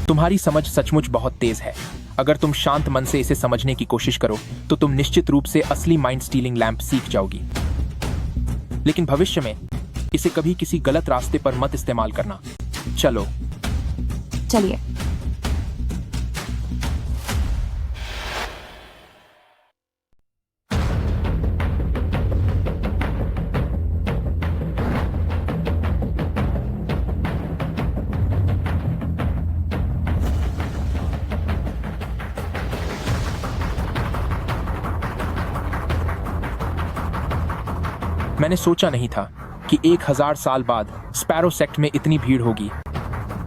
तुम्हारी समझ सचमुच बहुत तेज है। अगर तुम शांत मन से इसे समझने की कोशिश करो तो तुम निश्चित रूप से असली माइंड स्टीलिंग लैंप सीख जाओगी। लेकिन भविष्य में इसे कभी किसी गलत रास्ते पर मत इस्तेमाल करना। चलो। चलिए। मैंने सोचा नहीं था कि 1000 साल बाद स्पैरो सेक्ट में इतनी भीड़ होगी।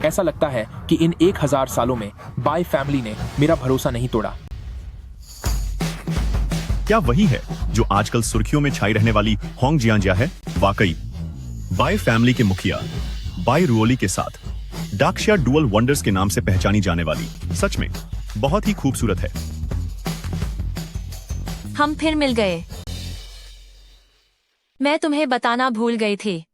ऐसा लगता है कि इन 1000 सालों में बाय फैमिली ने मेरा भरोसा नहीं तोड़ा। क्या वही है जो आजकल सुर्खियों में छाई रहने वाली होंग जियांजिया है? वाकई बाय फैमिली के मुखिया बाय रुओली के साथ डाक्शिया डुअल वंडर्स के नाम से पहचानी जाने वाली सच में बहुत ही खूबसूरत है। हम फिर मिल गए। मैं तुम्हें बताना भूल गई थी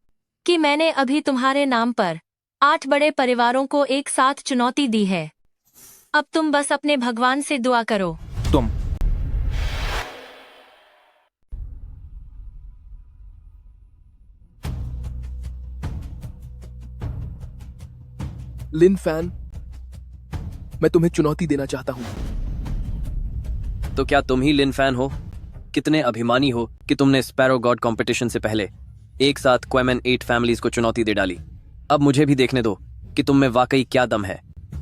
कि मैंने अभी तुम्हारे नाम पर 8 बड़े परिवारों को एक साथ चुनौती दी है। अब तुम बस अपने भगवान से दुआ करो। तुम लिन फैन, मैं तुम्हें चुनौती देना चाहता हूं। तो क्या तुम ही लिन फैन हो? कितने अभिमानी हो कि तुमने स्पैरो गॉड कंपटीशन से पहले एक साथ क्वेमन 8 फैमिलीज को चुनौती दे डाली। अब मुझे भी देखने दो कि तुम में वाकई क्या दम है।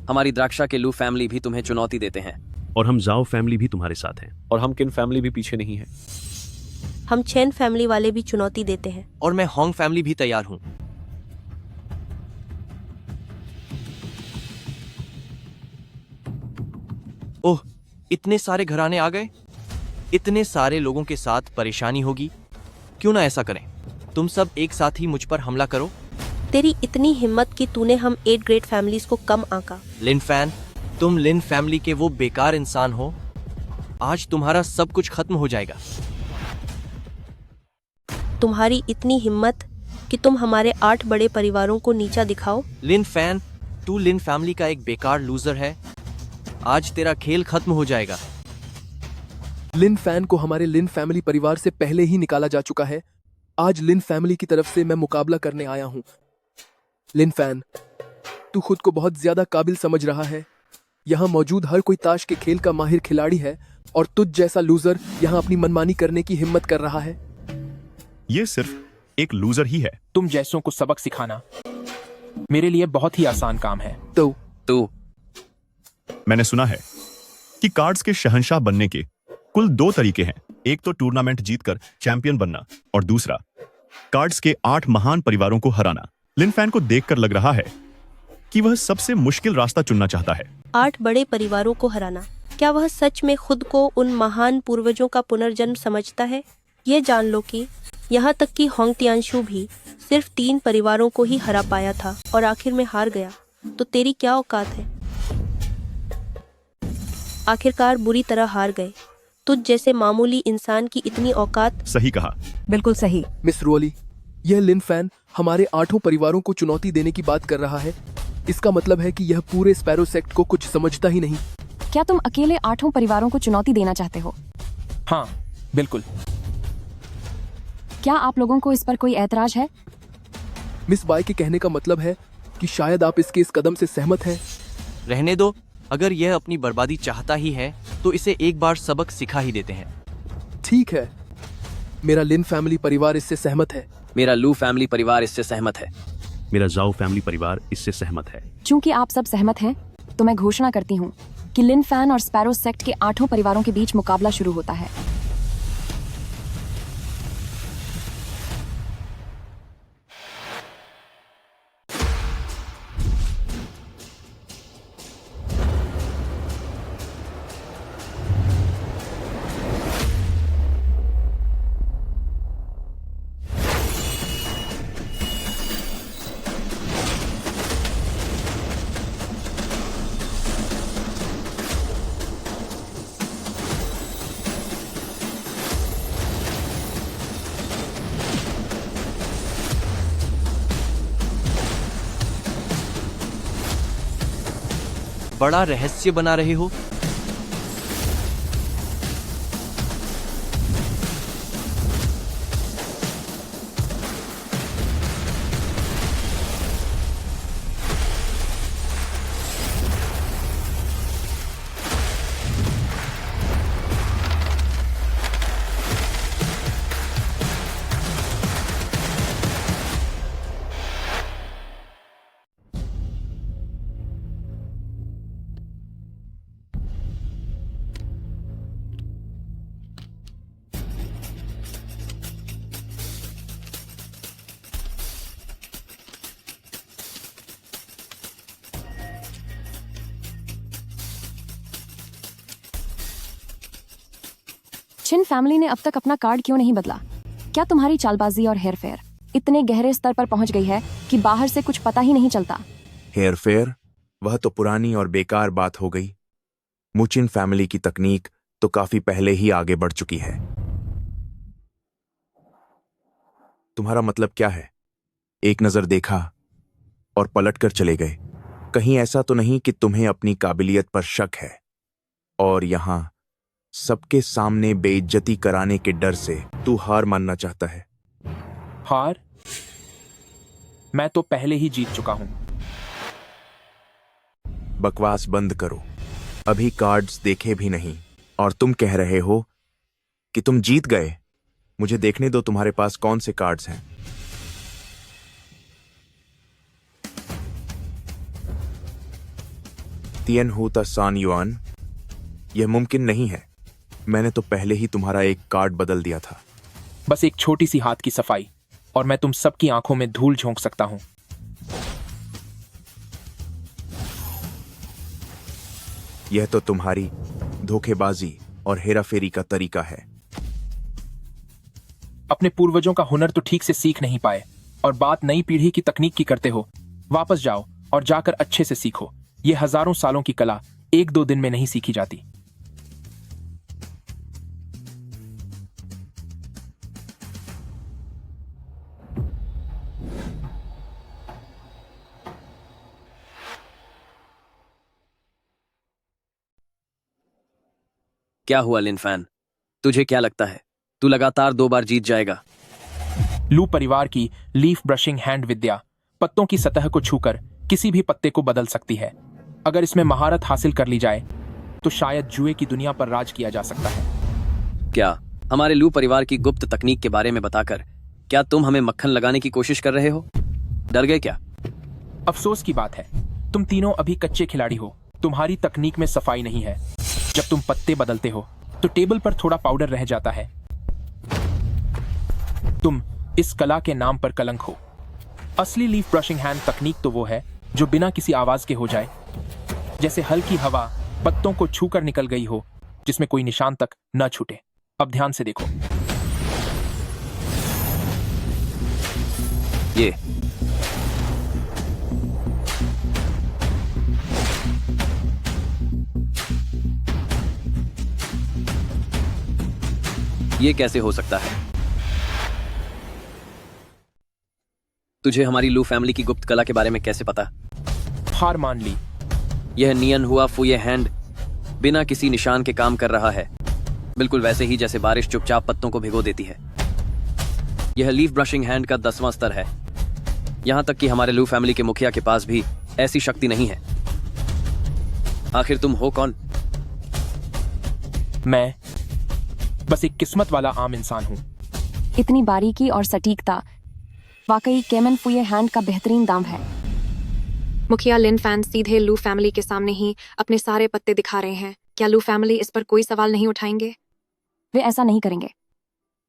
हमारी द्राक्षा के लू फैमिली भी तुम्हें चुनौती देते हैं। और हम जाओ फैमिली भी तुम्हारे साथ हैं। और हम किन फैमिली भी पीछे नहीं है। हम चेन फैमिली वाले भी चुनौती देते हैं। और मैं होंग फैमिली भी तैयार हूं। ओह, इतने सारे घराने आ गए। इतने सारे लोगों के साथ परेशानी होगी। क्यों ना ऐसा करें, तुम सब एक साथ ही मुझ पर हमला करो। तेरी इतनी हिम्मत कि तूने हम 8 ग्रेट फैमिलीज को कम आंका। लिन फैन, तुम लिन फैमिली के वो बेकार इंसान हो। आज तुम्हारा सब कुछ खत्म हो जाएगा। तुम्हारी इतनी हिम्मत कि तुम हमारे 8 बड़े परिवारों को नीचा दिखाओ। लिन फैन, तू लिन फैमिली का एक बेकार लूजर है। आज तेरा खेल खत्म हो जाएगा। लिन फैन को हमारे लिन फैमिली परिवार से पहले ही निकाला जा चुका है। आज लिन फैमिली की तरफ से मैं मुकाबला करने आया हूं। लिन फैन, तू खुद को बहुत ज्यादा काबिल समझ रहा है। यहाँ मौजूद हर कोई ताश के खेल का माहिर खिलाड़ी है और तुझ जैसा लूजर यहाँ अपनी मनमानी करने की हिम्मत कर रहा है। ये सिर्फ एक लूजर ही है। तुम जैसों को सबक सिखाना मेरे लिए बहुत ही आसान काम है। तो मैंने सुना है कि कार्ड्स के शहंशाह बनने के कुल 2 तरीके हैं। एक तो टूर्नामेंट जीतकर चैंपियन बनना और दूसरा कार्ड्स के 8 महान परिवारों को हराना। लिन फैन को देखकर लग रहा है कि वह सबसे मुश्किल रास्ता चुनना चाहता है। 8 बड़े परिवारों को हराना। क्या वह सच में खुद को उन महान पूर्वजों का पुनर्जन्म समझता है? ये जान लो कि यहाँ तक कि होंग टियानशु भी सिर्फ 3 परिवारों को ही हरा पाया था और आखिर में हार गया। तो तेरी क्या औकात है? आखिरकार बुरी तरह हार गए। तुझ जैसे मामूली इंसान की इतनी औकात। सही कहा। बिल्कुल सही। मिस रोली, यह लिन फैन हमारे 8 परिवारों को चुनौती देने की बात कर रहा है। इसका मतलब है कि यह पूरे स्पैरो सेक्ट को कुछ समझता ही नहीं। क्या तुम अकेले 8 परिवारों को चुनौती देना चाहते हो? हाँ, बिल्कुल। क्या आप लोगों को इस पर कोई ऐतराज है? मिस बाय के कहने का मतलब है कि शायद आप इसके इस कदम से सहमत हैं। रहने दो। अगर यह अपनी बर्बादी चाहता ही है तो इसे एक बार सबक सिखा ही देते हैं। ठीक है, मेरा लिन फैमिली परिवार इससे सहमत है। मेरा लू फैमिली परिवार इससे सहमत है। मेरा जाओ फैमिली परिवार इससे सहमत है। चूंकि आप सब सहमत हैं, तो मैं घोषणा करती हूँ कि लिन फैन और स्पैरो सेक्ट के 8 परिवारों के बीच मुकाबला शुरू होता है। बड़ा रहस्य बना रहे हो। चिन फैमिली ने अब तक अपना कार्ड क्यों नहीं बदला? क्या तुम्हारी चालबाजी और हेरफेर इतने गहरे स्तर पर पहुंच गई है कि बाहर से कुछ पता ही नहीं चलता? हेरफेर? वह तो पुरानी और बेकार बात हो गई। मुचिन फैमिली की तकनीक तो काफी पहले ही आगे बढ़ चुकी है। तुम्हारा मतलब क्या है? एक नजर देखा और पलट कर चले गए। कहीं ऐसा तो नहीं कि तुम्हें अपनी काबिलियत पर शक है और यहां सबके सामने बेइज्जती कराने के डर से तू हार मानना चाहता है? हार? मैं तो पहले ही जीत चुका हूं। बकवास बंद करो। अभी कार्ड्स देखे भी नहीं और तुम कह रहे हो कि तुम जीत गए। मुझे देखने दो तुम्हारे पास कौन से कार्ड्स हैं। तियन हुता सान युआन, यह मुमकिन नहीं है। मैंने तो पहले ही तुम्हारा एक कार्ड बदल दिया था। बस एक छोटी सी हाथ की सफाई और मैं तुम सबकी आंखों में धूल झोंक सकता हूं। यह तो तुम्हारी धोखेबाजी और हेराफेरी का तरीका है। अपने पूर्वजों का हुनर तो ठीक से सीख नहीं पाए और बात नई पीढ़ी की तकनीक की करते हो। वापस जाओ और जाकर अच्छे से सीखो। ये हजारों सालों की कला 1-2 दिन में नहीं सीखी जाती। क्या हुआ लिन फैन, तुझे क्या लगता है तू लगातार 2 बार जीत जाएगा? लू परिवार की लीफ ब्रशिंग हैंड विद्या पत्तों की सतह को छूकर किसी भी पत्ते को बदल सकती है। अगर इसमें महारत हासिल कर ली जाए तो शायद जुए की दुनिया पर राज किया जा सकता है। क्या हमारे लू परिवार की गुप्त तकनीक के बारे में बताकर क्या तुम हमें मक्खन लगाने की कोशिश कर रहे हो? डर गए क्या? अफसोस की बात है, तुम तीनों अभी कच्चे खिलाड़ी हो। तुम्हारी तकनीक में सफाई नहीं है। जब तुम पत्ते बदलते हो तो टेबल पर थोड़ा पाउडर रह जाता है। तुम इस कला के नाम पर कलंक हो। असली लीफ ब्रशिंग हैंड तकनीक तो वो है जो बिना किसी आवाज के हो जाए, जैसे हल्की हवा पत्तों को छूकर निकल गई हो, जिसमें कोई निशान तक न छूटे। अब ध्यान से देखो। ये कैसे हो सकता है? तुझे हमारी लू फैमिली की गुप्त कला के बारे में कैसे पता? हार मान ली। यह नियन हुआ फुये हैंड बिना किसी निशान के काम कर रहा है, बिल्कुल वैसे ही जैसे बारिश चुपचाप पत्तों को भिगो देती है। यह लीफ ब्रशिंग हैंड का 10वां स्तर है। यहां तक कि हमारे लू फैमिली के मुखिया के पास भी ऐसी शक्ति नहीं है। आखिर तुम हो कौन? मैं बस एक किस्मत वाला आम इंसान हूं। इतनी बारीकी और सटीकता वाकई केमन फुये हैंड का बेहतरीन दाम है। मुखिया लिन फैन सीधे लू फैमिली के सामने ही अपने सारे पत्ते दिखा रहे हैं। क्या लू फैमिली इस पर कोई सवाल नहीं उठाएंगे? वे ऐसा नहीं करेंगे।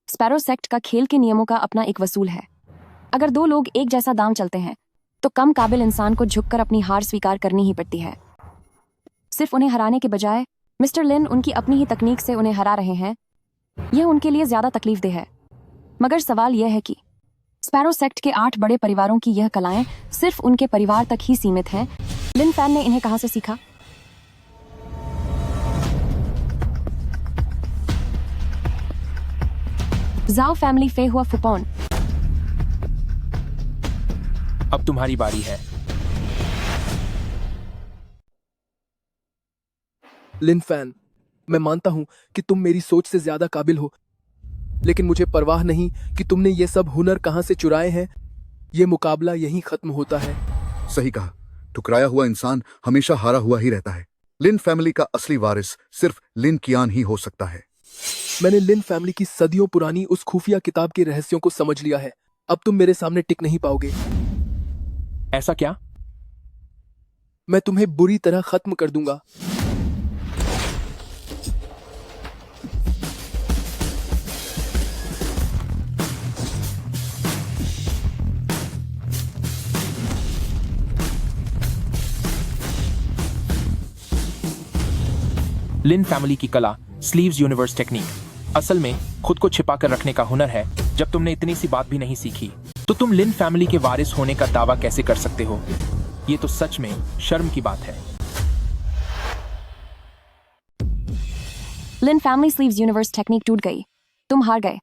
स्पैरो सेक्ट का खेल के नियमों का अपना एक वसूल है। अगर 2 लोग एक जैसा दांव चलते हैं तो कम काबिल इंसान को झुककर अपनी हार स्वीकार करनी ही पड़ती है। सिर्फ उन्हें हराने के बजाय मिस्टर लिन उनकी अपनी ही तकनीक से उन्हें हरा रहे हैं। यह उनके लिए ज्यादा तकलीफदेह है। मगर सवाल यह है कि स्पैरो सेक्ट के 8 बड़े परिवारों की यह कलाएं सिर्फ उनके परिवार तक ही सीमित हैं। लिन फैन ने इन्हें कहां से सीखा? जाओ फैमिली फे हुआ फुपॉन। अब तुम्हारी बारी है। लिन फैन, मैं मानता हूं कि तुम मेरी सोच से ज्यादा काबिल हो, लेकिन मुझे परवाह नहीं कि तुमने ये सब हुनर कहां से चुराए हैं। ये मुकाबला यहीं खत्म होता है। सही कहा, ठुकराया हुआ इंसान हमेशा हारा हुआ ही रहता है। लिन फैमिली का असली वारिस सिर्फ लिन कियान ही हो सकता है। मैंने लिन फैमिली की सदियों पुरानी उस खुफिया किताब के रहस्यों को समझ लिया है। अब तुम मेरे सामने टिक नहीं पाओगे। ऐसा क्या? मैं तुम्हें बुरी तरह खत्म कर दूंगा। लिन फैमिली की कला स्लीव्स यूनिवर्स टेक्निक असल में खुद को छिपा कर रखने का हुनर है। जब तुमने इतनी सी बात भी नहीं सीखी तो तुम लिन फैमिली के वारिस होने का दावा कैसे कर सकते हो? ये तो सच में शर्म की बात है। लिन फैमिली स्लीव्स यूनिवर्स टेक्निक टूट गई। तुम हार गए।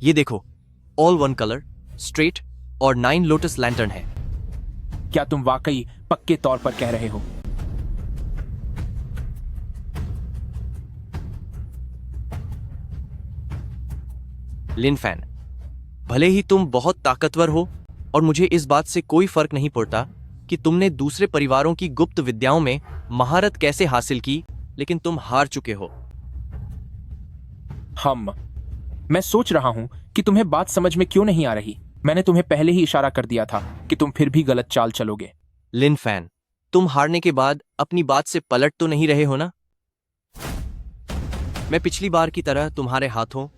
ये देखो, ऑल वन कलर, स्ट्रेट और 9 लोटस लैंटर्न है। क्या तुम वाकई पक्के तौर पर कह रहे हो? लिन फैन, भले ही तुम बहुत ताकतवर हो और मुझे इस बात से कोई फर्क नहीं पड़ता कि तुमने दूसरे परिवारों की गुप्त विद्याओं में महारत कैसे हासिल की, लेकिन तुम हार चुके हो। हम मैं सोच रहा हूँ कि तुम्हें बात समझ में क्यों नहीं आ रही। मैंने तुम्हें पहले ही इशारा कर दिया था कि तुम फिर भी गलत चाल चलोगे। लिन फैन, तुम हारने के बाद अपनी बात से पलट तो नहीं रहे हो ना? मैं पिछली बार की तरह तुम्हारे हाथों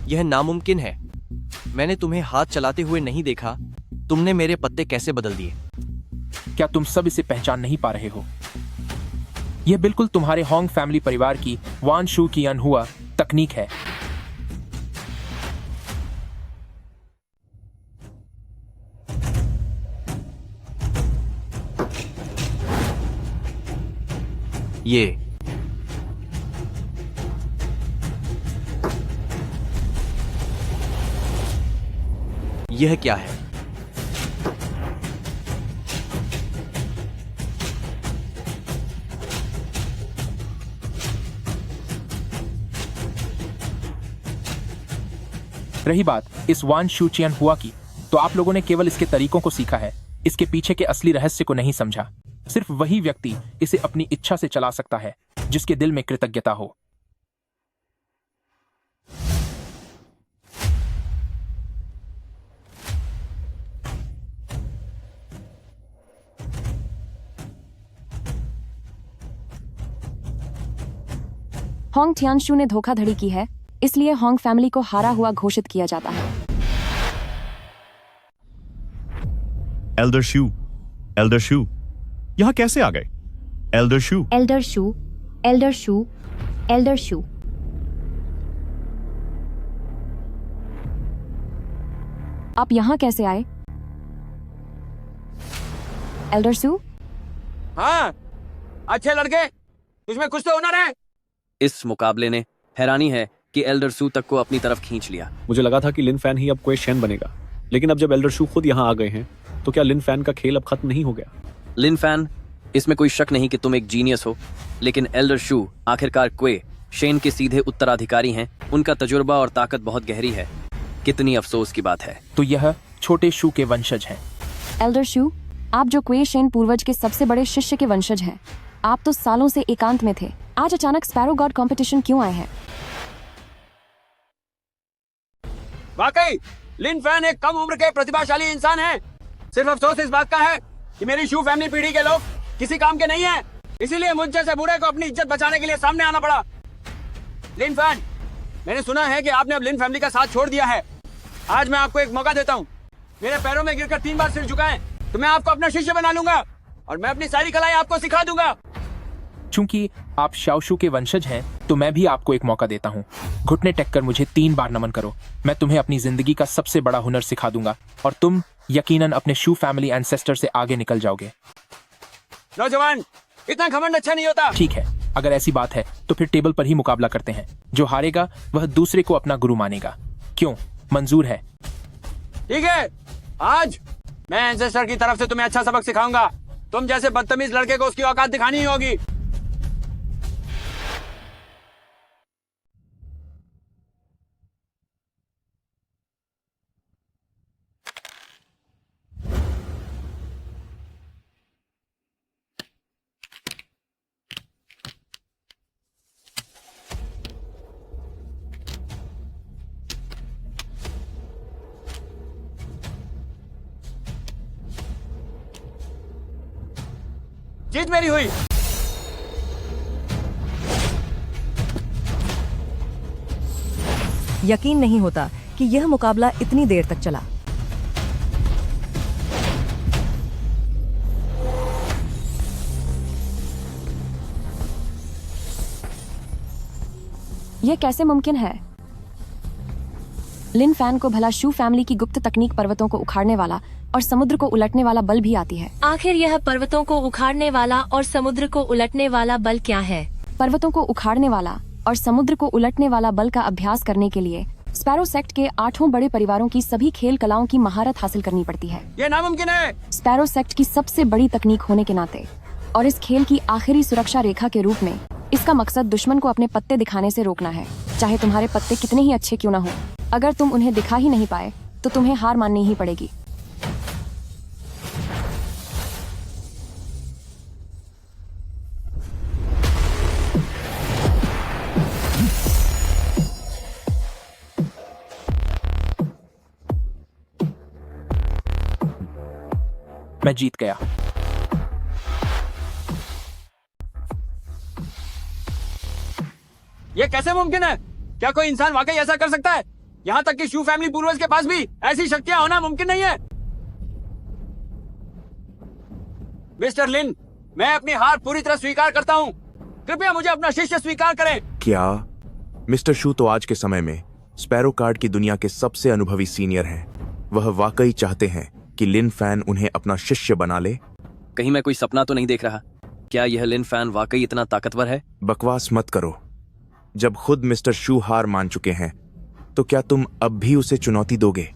यह नामुमकिन है। मैंने तुम्हें हाथ चलाते हुए नहीं देखा। तुमने मेरे पत्ते कैसे बदल दिए? क्या तुम सब इसे पहचान नहीं पा रहे हो? यह बिल्कुल तुम्हारे होंग फैमिली परिवार की वान शू की अनहुआ तकनीक है। यह क्या है? रही बात इस वान शू चियन हुआ की, तो आप लोगों ने केवल इसके तरीकों को सीखा है, इसके पीछे के असली रहस्य को नहीं समझा। सिर्फ वही व्यक्ति इसे अपनी इच्छा से चला सकता है जिसके दिल में कृतज्ञता हो। होंग टियानशू ने धोखाधड़ी की है, इसलिए होंग फैमिली को हारा हुआ घोषित किया जाता है। एल्डर शू यहाँ कैसे आ गए? एल्डर शू आप यहाँ कैसे आए? एल्डर शू? हाँ, अच्छे लड़के, तुझमें कुछ तो हुनर है। इस मुकाबले ने हैरानी है कि एल्डर सू तक को अपनी तरफ खींच लिया। मुझे लगा था कि लिन फैन ही अब क्वे शेन बनेगा, लेकिन अब जब एल्डर शू खुद यहाँ आ गए हैं तो क्या लिन फैन का खेल अब खत्म नहीं हो गया? लिन फैन, इसमें कोई शक नहीं कि तुम एक जीनियस हो, लेकिन एल्डर शू आखिरकार क्वे शेन के सीधे उत्तराधिकारी हैं। उनका तजुर्बा और ताकत बहुत गहरी है। कितनी अफसोस की बात है। तो यह छोटे शू के वंशज हैं। एल्डर शू, आप जो क्वे शेन पूर्वज के सबसे बड़े शिष्य के वंशज हैं, आप तो सालों से एकांत में थे। आज अचानक स्पैरो गॉड कंपटीशन क्यों आए हैं? वाकई लिन फैन एक कम उम्र के प्रतिभाशाली इंसान है। सिर्फ अफसोस इस बात का है कि मेरी शू फैमिली पीढ़ी के लोग किसी काम के नहीं हैं। इसीलिए मुझ जैसे बूढ़े को अपनी इज्जत बचाने के लिए सामने आना पड़ा। लिन फैन, मैंने सुना है कि आपने अब लिन फैमिली का साथ छोड़ दिया है। आज मैं आपको एक मौका देता हूँ। मेरे पैरों में गिरकर 3 बार सिर झुकाएं तो मैं आपको अपना शिष्य बना लूंगा और मैं अपनी सारी कलाएं आपको सिखा दूंगा। चूंकि आप शाओशू के वंशज हैं, तो मैं भी आपको एक मौका देता हूँ। घुटने टेक कर मुझे 3 बार नमन करो। मैं तुम्हें अपनी जिंदगी का सबसे बड़ा हुनर सिखा दूंगा और तुम यकीनन अपने शू फैमिली एंसेस्टर से आगे निकल जाओगे। नौजवान, इतना घमंड अच्छा नहीं होता। ठीक है, अगर ऐसी बात है तो फिर टेबल पर ही मुकाबला करते हैं। जो हारेगा वह दूसरे को अपना गुरु मानेगा। क्यों, मंजूर है? ठीक है, आज मैं एंसेस्टर की तरफ से तुम्हें अच्छा सबक सिखाऊंगा। तुम जैसे बदतमीज लड़के को उसकी औकात दिखानी ही होगी। जीत मेरी हुई। यकीन नहीं होता कि यह मुकाबला इतनी देर तक चला। यह कैसे मुमकिन है? लिन फैन को भला शू फैमिली की गुप्त तकनीक पर्वतों को उखाड़ने वाला और समुद्र को उलटने वाला बल भी आती है। आखिर यह पर्वतों को उखाड़ने वाला और समुद्र को उलटने वाला बल क्या है? पर्वतों को उखाड़ने वाला और समुद्र को उलटने वाला बल का अभ्यास करने के लिए स्पैरो सेक्ट के 8 बड़े परिवारों की सभी खेल कलाओं की महारत हासिल करनी पड़ती है। यह नामुमकिन है। स्पैरो सेक्ट की सबसे बड़ी तकनीक होने के नाते और इस खेल की आखिरी सुरक्षा रेखा के रूप में इसका मकसद दुश्मन को अपने पत्ते दिखाने से रोकना है। चाहे तुम्हारे पत्ते कितने ही अच्छे क्यों न हो, अगर तुम उन्हें दिखा ही नहीं पाए तो तुम्हें हार माननी ही पड़ेगी। मैं जीत गया। ये कैसे मुमकिन है? क्या कोई इंसान वाकई ऐसा कर सकता है? यहाँ तक कि शू फैमिली पूर्वज के पास भी ऐसी शक्तियां होना मुमकिन नहीं है। मिस्टर लिन, मैं अपनी हार पूरी तरह स्वीकार करता हूँ। कृपया मुझे अपना शिष्य स्वीकार करें। क्या मिस्टर शू तो आज के समय में स्पैरो कार्ड की दुनिया के सबसे अनुभवी सीनियर हैं। वह वाकई चाहते हैं कि लिन फैन उन्हें अपना शिष्य बना ले। कहीं मैं कोई सपना तो नहीं देख रहा? क्या यह लिन फैन वाकई इतना ताकतवर है? बकवास मत करो। जब खुद मिस्टर शू हार मान चुके हैं तो क्या तुम अब भी उसे चुनौती दोगे?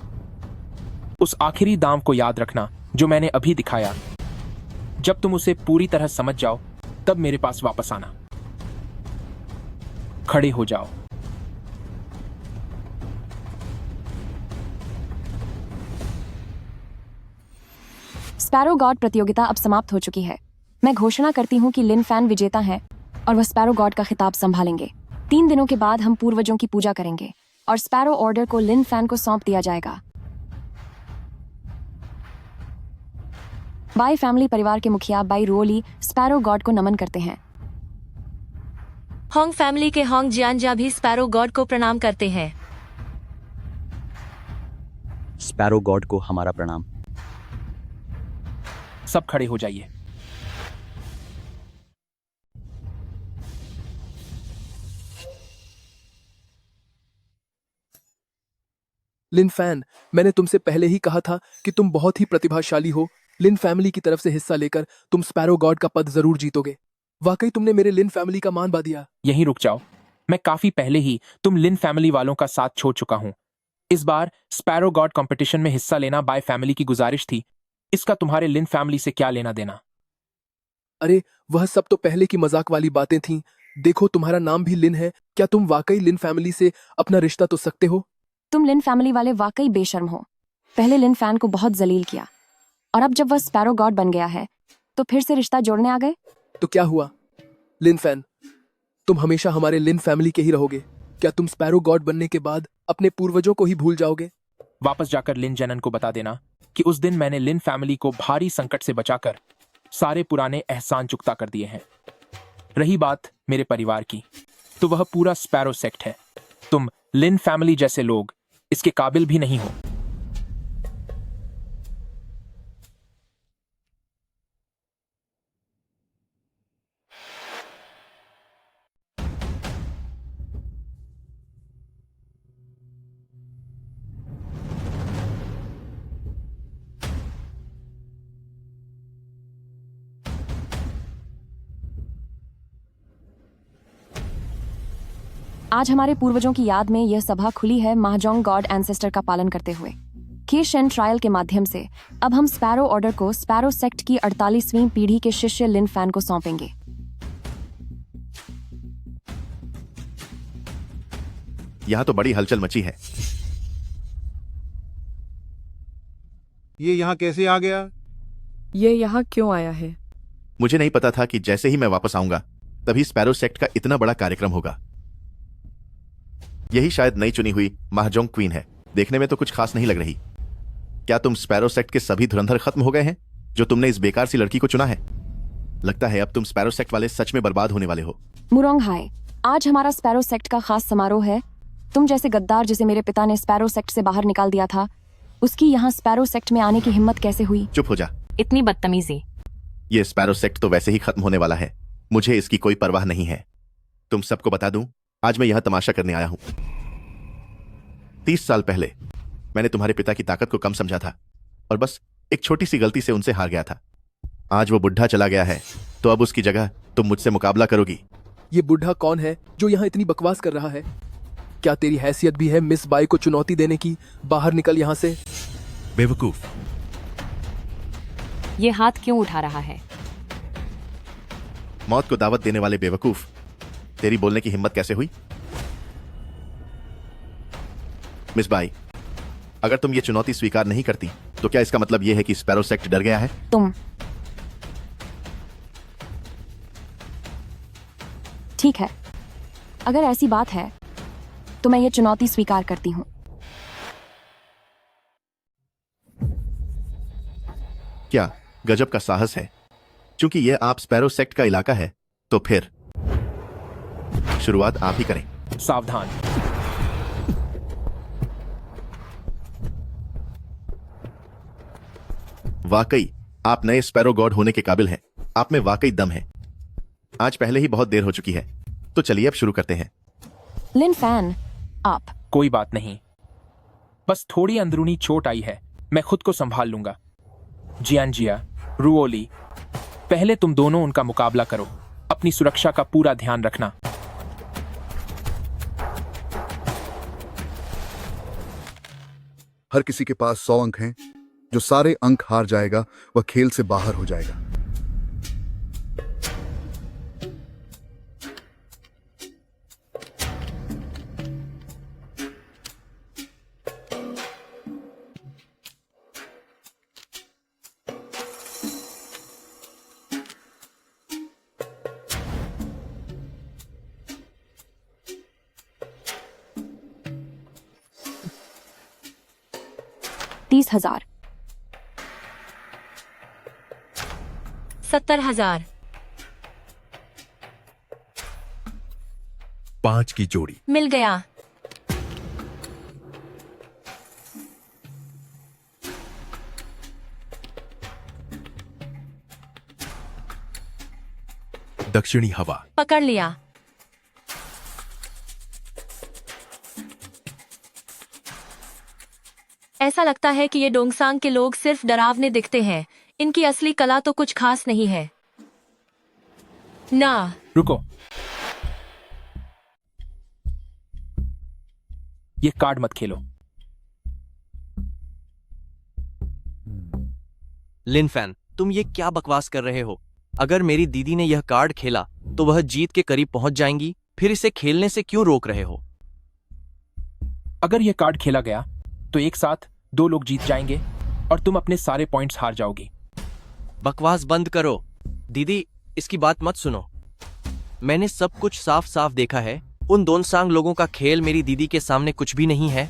उस आखिरी दांव को याद रखना जो मैंने अभी दिखाया। जब तुम उसे पूरी तरह समझ जाओ तब मेरे पास वापस आना। खड़े हो जाओ। स्पैरो गॉड प्रतियोगिता अब समाप्त हो चुकी है। मैं घोषणा करती हूँ कि लिन फैन विजेता है और वह स्पैरो गॉड का खिताब संभालेंगे। 3 दिनों के बाद हम पूर्वजों की पूजा करेंगे और स्पैरो ऑर्डर को लिन फैन को सौंप दिया जाएगा। बाई फैमिली परिवार के मुखिया बाई रुओली स्पैरो गॉड को नमन करते हैं। होंग फैमिली के होंग जियानजा भी स्पैरो गॉड को प्रणाम करते हैं। स्पैरो गॉड को हमारा प्रणाम। सब खड़े हो जाइए। लिन फैन, मैंने तुमसे पहले ही कहा था कि तुम बहुत ही प्रतिभाशाली हो। लिन फैमिली की तरफ से हिस्सा लेकर तुम स्पैरो गॉड का पद जरूर जीतोगे। वाकई तुमने मेरे लिन फैमिली का मान बढ़ा दिया। यहीं रुक जाओ। मैं काफी पहले ही तुम लिन फैमिली वालों का साथ छोड़ चुका हूं। इस बार स्पैरो गॉड कंपटीशन में हिस्सा लेना बाय फैमिली की गुजारिश थी। इसका तुम्हारे लिन फैमिली से क्या लेना देना? अरे वह सब तो पहले की मजाक वाली बातें थीं। देखो तुम्हारा नाम भी लिन है। क्या तुम वाकई लिन फैमिली से अपना रिश्ता तो सकते हो? तुम लिन फैमिली वाले वाकई बेशर्म हो। पहले लिन फैन को बहुत जलील किया और अब जब वह स्पैरो गॉड बन गया है तो फिर से रिश्ता जोड़ने आ गए। तो क्या हुआ लिन फैन, तुम हमेशा हमारे लिन फैमिली के ही रहोगे? क्या तुम स्पैरो गॉड बनने के बाद अपने पूर्वजों को ही भूल जाओगे? वापस जाकर लिन जेनन को बता देना कि उस दिन मैंने लिन फैमिली को भारी संकट से बचाकर सारे पुराने एहसान चुकता कर दिए हैं। रही बात मेरे परिवार की, तो वह पूरा स्पैरो सेक्ट है। तुम लिन फैमिली जैसे लोग इसके काबिल भी नहीं हो। आज हमारे पूर्वजों की याद में यह सभा खुली है महाजोंग गॉड एंसेस्टर का पालन करते हुए। केशन ट्रायल के माध्यम से अब हम स्पैरो ऑर्डर को स्पैरो सेक्ट की 48वीं पीढ़ी के शिष्य लिन फैन को सौंपेंगे। यहाँ तो बड़ी हलचल मची है। ये यहाँ कैसे आ गया? ये यहाँ क्यों आया है? मुझे नहीं पता था कि जैसे ही मैं वापस आऊंगा तभी स्पैरो सेक्ट का इतना बड़ा कार्यक्रम होगा। यही शायद नई चुनी हुई महाजोंग क्वीन है। देखने में तो कुछ खास नहीं लग रही। क्या तुम स्पैरो सेक्ट के सभी धुरंधर खत्म हो गए हैं जो तुमने इस बेकार सी लड़की को चुना है? लगता है अब तुम स्पैरो सेक्ट वाले सच में बर्बाद होने वाले हो। मुरोंग हाय, आज हमारा स्पैरो सेक्ट का खास समारोह है। तुम जैसे गद्दार जिसे मेरे पिता ने स्पैरो सेक्ट से बाहर निकाल दिया था, उसकी यहाँ स्पैरो सेक्ट में आने की हिम्मत कैसे हुई? चुप हो जा। इतनी बदतमीजी। ये स्पैरो सेक्ट तो वैसे ही खत्म होने वाला है। मुझे इसकी कोई परवाह नहीं है। तुम सबको बता दूं, आज मैं यहां तमाशा करने आया हूं। 30 साल पहले मैंने तुम्हारे पिता की ताकत को कम समझा था और बस एक छोटी सी गलती से उनसे हार गया था। आज वो बुढ़ा चला गया है, तो अब उसकी जगह तुम मुझसे मुकाबला करोगी। ये बुढ़ा कौन है जो यहाँ इतनी बकवास कर रहा है? क्या तेरी हैसियत भी है मिस बाई को चुनौती देने की? बाहर निकल यहाँ से। बेवकूफ। ये हाथ क्यों उठा रहा है? मौत को दावत देने वाले बेवकूफ, तेरी बोलने की हिम्मत कैसे हुई? मिस बाई, अगर तुम ये चुनौती स्वीकार नहीं करती तो क्या इसका मतलब यह है कि स्पैरो सेक्ट डर गया है? तुम ठीक है, अगर ऐसी बात है तो मैं ये चुनौती स्वीकार करती हूँ। क्या गजब का साहस है। क्योंकि यह आप स्पैरो सेक्ट का इलाका है, तो फिर शुरुआत आप ही करें। सावधान। वाकई आप नए स्पैरो गॉड होने के काबिल हैं। आप में वाकई दम है। आज पहले ही बहुत देर हो चुकी है, तो चलिए अब शुरू करते हैं। लिन फैन, आप। कोई बात नहीं, बस थोड़ी अंदरूनी चोट आई है, मैं खुद को संभाल लूंगा। जियानजिया, रुओली, पहले तुम दोनों उनका मुकाबला करो। अपनी सुरक्षा का पूरा ध्यान रखना। हर किसी के पास 100 अंक हैं। जो सारे अंक हार जाएगा वह खेल से बाहर हो जाएगा। $30,000 $70,000 5 की जोड़ी। मिल गया। दक्षिणी हवा। पकड़ लिया। ऐसा लगता है कि ये डोंगसांग के लोग सिर्फ डरावने दिखते हैं। इनकी असली कला तो कुछ खास नहीं है ना। रुको, ये कार्ड मत खेलो। लिन फैन, तुम ये क्या बकवास कर रहे हो? अगर मेरी दीदी ने यह कार्ड खेला तो वह जीत के करीब पहुंच जाएंगी, फिर इसे खेलने से क्यों रोक रहे हो? अगर यह कार्ड खेला गया तो एक साथ 2 लोग जीत जाएंगे और तुम अपने सारे पॉइंट्स हार जाओगी। बकवास बंद करो। दीदी, इसकी बात मत सुनो। मैंने सब कुछ साफ साफ देखा है। उन डोंगसांग लोगों का खेल मेरी दीदी के सामने कुछ भी नहीं है।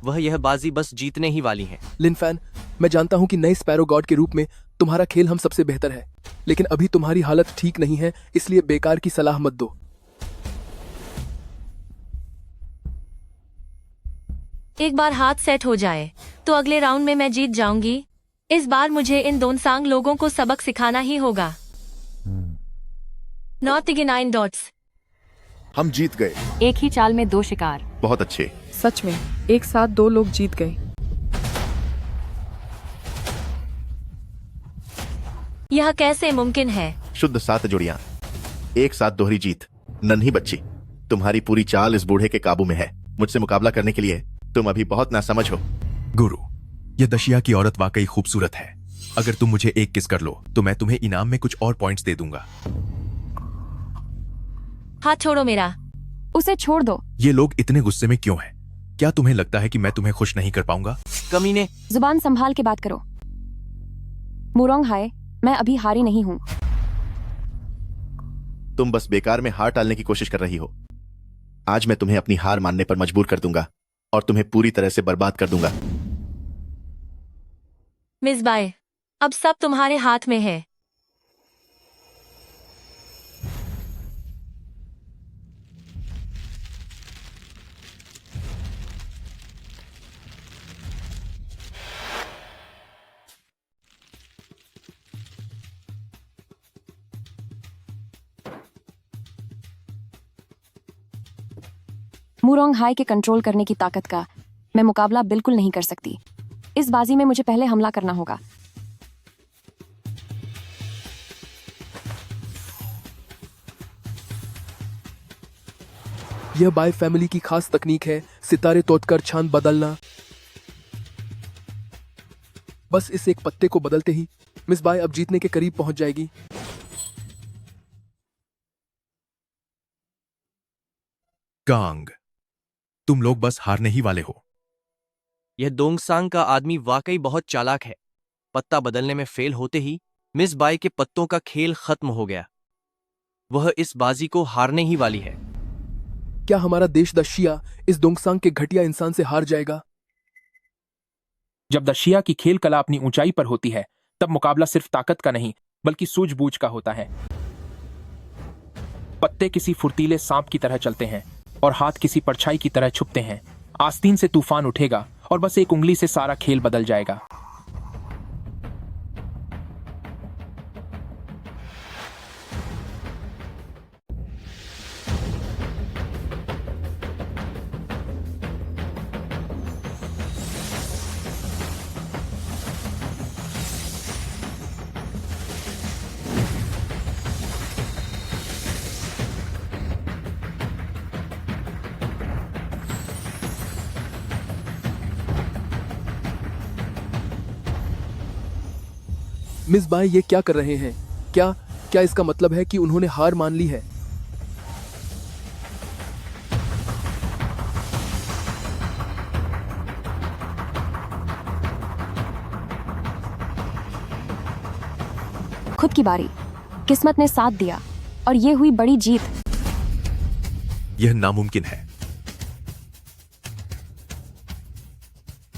वह यह बाजी बस जीतने ही वाली है। लिन फैन, मैं जानता हूं कि नए स्पैरो गॉड के रूप में तुम्हारा खेल हम सबसे बेहतर है, लेकिन अभी तुम्हारी हालत ठीक नहीं है, इसलिए बेकार की सलाह मत दो। एक बार हाथ सेट हो जाए तो अगले राउंड में मैं जीत जाऊंगी। इस बार मुझे इन डोंगसांग लोगों को सबक सिखाना ही होगा। 9 डॉट्स। हम जीत गए। एक ही चाल में 2 शिकार। बहुत अच्छे। सच में एक साथ 2 लोग जीत गए। यह कैसे मुमकिन है? शुद्ध 7 जोड़ियां, एक साथ दोहरी जीत। नन्ही बच्ची, तुम्हारी पूरी चाल इस बूढ़े के काबू में है। मुझसे मुकाबला करने के लिए तुम अभी बहुत नासमझ हो। गुरु, यह दशिया की औरत वाकई खूबसूरत है। अगर तुम मुझे एक किस कर लो तो मैं तुम्हें इनाम में कुछ और पॉइंट्स दे दूंगा। हाथ छोड़ो मेरा। उसे छोड़ दो। ये लोग इतने गुस्से में क्यों हैं? क्या तुम्हें लगता है कि मैं तुम्हें खुश नहीं कर पाऊंगा? कमीने। जुबान संभाल के बात करो। मुरोंग हाय, मैं अभी हारी नहीं हूं। तुम बस बेकार में हार टालने की कोशिश कर रही हो। आज मैं तुम्हें अपनी हार मानने पर मजबूर कर दूंगा और तुम्हें पूरी तरह से बर्बाद कर दूंगा। मिस बाय, अब सब तुम्हारे हाथ में है। मुरोंग हाई के कंट्रोल करने की ताकत का मैं मुकाबला बिल्कुल नहीं कर सकती। इस बाजी में मुझे पहले हमला करना होगा। यह बाय फैमिली की खास तकनीक है, सितारे तोड़कर छान बदलना। बस इस एक पत्ते को बदलते ही मिस बाय अब जीतने के करीब पहुंच जाएगी। कांग, तुम लोग बस हारने ही वाले हो। यह डोंगसांग का आदमी वाकई बहुत चालाक है। पत्ता बदलने में फेल होते ही मिस बाय के पत्तों का खेल खत्म हो गया। वह इस बाजी को हारने ही वाली है। क्या हमारा देश दशिया इस डोंगसांग के घटिया इंसान से हार जाएगा? जब दशिया की खेल कला अपनी ऊंचाई पर होती है तब मुकाबला सिर्फ ताकत का नहीं बल्कि सूझबूझ का होता है। पत्ते किसी फुर्तीले सांप की तरह चलते हैं और हाथ किसी परछाई की तरह छुपते हैं। आस्तीन से तूफान उठेगा और बस एक उंगली से सारा खेल बदल जाएगा। मिस बाय ये क्या कर रहे हैं? क्या क्या इसका मतलब है कि उन्होंने हार मान ली है? खुद की बारी। किस्मत ने साथ दिया और ये हुई बड़ी जीत। यह नामुमकिन है।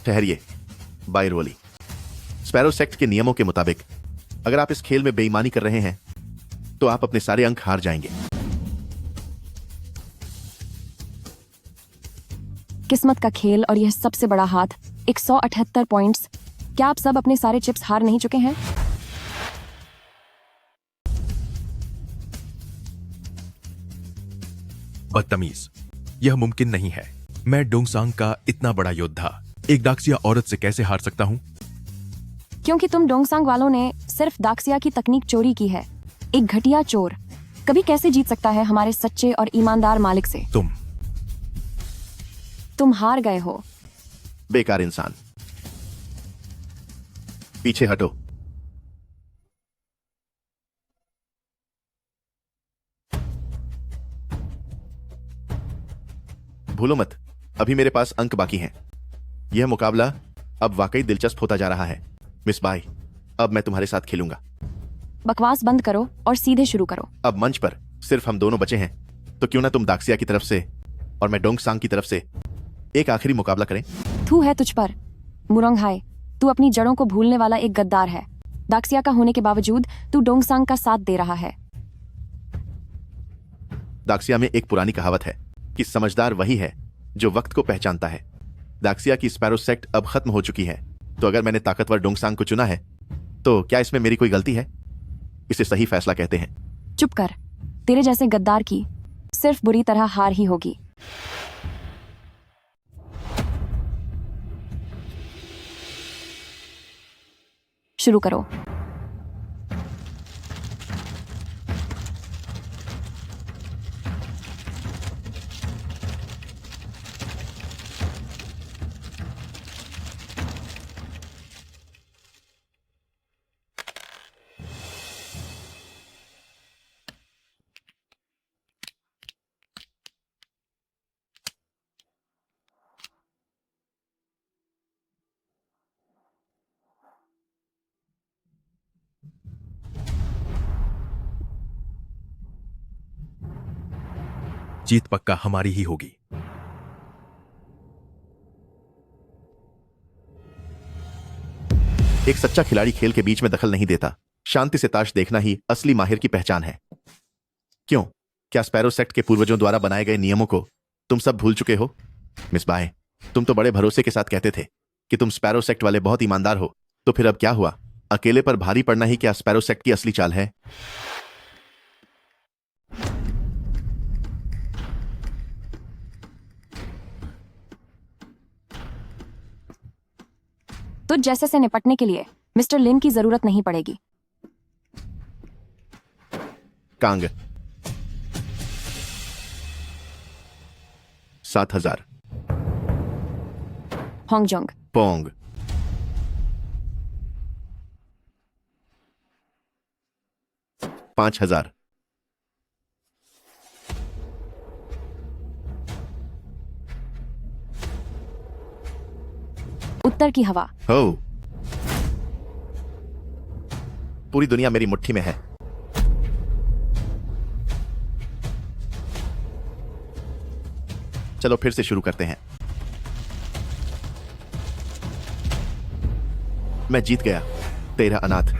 ठहरिए बाय रोली, स्पैरो सेक्ट के नियमों के मुताबिक अगर आप इस खेल में बेईमानी कर रहे हैं तो आप अपने सारे अंक हार जाएंगे। किस्मत का खेल और यह सबसे बड़ा हाथ 178 पॉइंट्स। क्या आप सब अपने सारे चिप्स हार नहीं चुके हैं? बदतमीज, यह मुमकिन नहीं है। मैं डोंगसांग का इतना बड़ा योद्धा एक दाक्सिया औरत से कैसे हार सकता हूं? क्योंकि तुम डोंगसांग वालों ने सिर्फ दाक्सिया की तकनीक चोरी की है। एक घटिया चोर कभी कैसे जीत सकता है हमारे सच्चे और ईमानदार मालिक से? तुम हार गए हो। बेकार इंसान, पीछे हटो। भूलो मत, अभी मेरे पास अंक बाकी हैं। यह मुकाबला अब वाकई दिलचस्प होता जा रहा है। मिस बाई, अब मैं तुम्हारे साथ खेलूंगा। बकवास बंद करो और सीधे शुरू करो। अब मंच पर सिर्फ हम दोनों बचे हैं, तो क्यों ना तुम दाक्सिया की तरफ से और मैं डोंगसांग की तरफ से एक आखिरी मुकाबला करें। थू है तुझ पर मुरोंग हाय, तू अपनी जड़ों को भूलने वाला एक गद्दार है। दाक्सिया का होने के बावजूद तू डोंगसांग का साथ दे रहा है। दाक्सिया में एक पुरानी कहावत है कि समझदार वही है जो वक्त को पहचानता है। दाक्सिया की स्पैरो सेक्ट अब खत्म हो चुकी है, तो अगर मैंने ताकतवर डोंगसांग को चुना है तो क्या इसमें मेरी कोई गलती है? इसे सही फैसला कहते हैं। चुप कर, तेरे जैसे गद्दार की सिर्फ बुरी तरह हार ही होगी। शुरू करो। जीत पक्का हमारी ही होगी। एक सच्चा खिलाड़ी खेल के बीच में दखल नहीं देता। शांति से ताश देखना ही असली माहिर की पहचान है। क्यों, क्या स्पैरो सेक्ट के पूर्वजों द्वारा बनाए गए नियमों को तुम सब भूल चुके हो? मिस बाय, तुम तो बड़े भरोसे के साथ कहते थे कि तुम स्पैरो सेक्ट वाले बहुत ईमानदार हो, तो फिर अब क्या हुआ? अकेले पर भारी पड़ना ही क्या स्पैरो सेक्ट की असली चाल है? तुझ जैसे से निपटने के लिए मिस्टर लिन की जरूरत नहीं पड़ेगी। कांग 7000, होंगजोंग पोंग 5000, उत्तर की हवा। हो, पूरी दुनिया मेरी मुट्ठी में है। चलो फिर से शुरू करते हैं। मैं जीत गया। 13 अनाथ,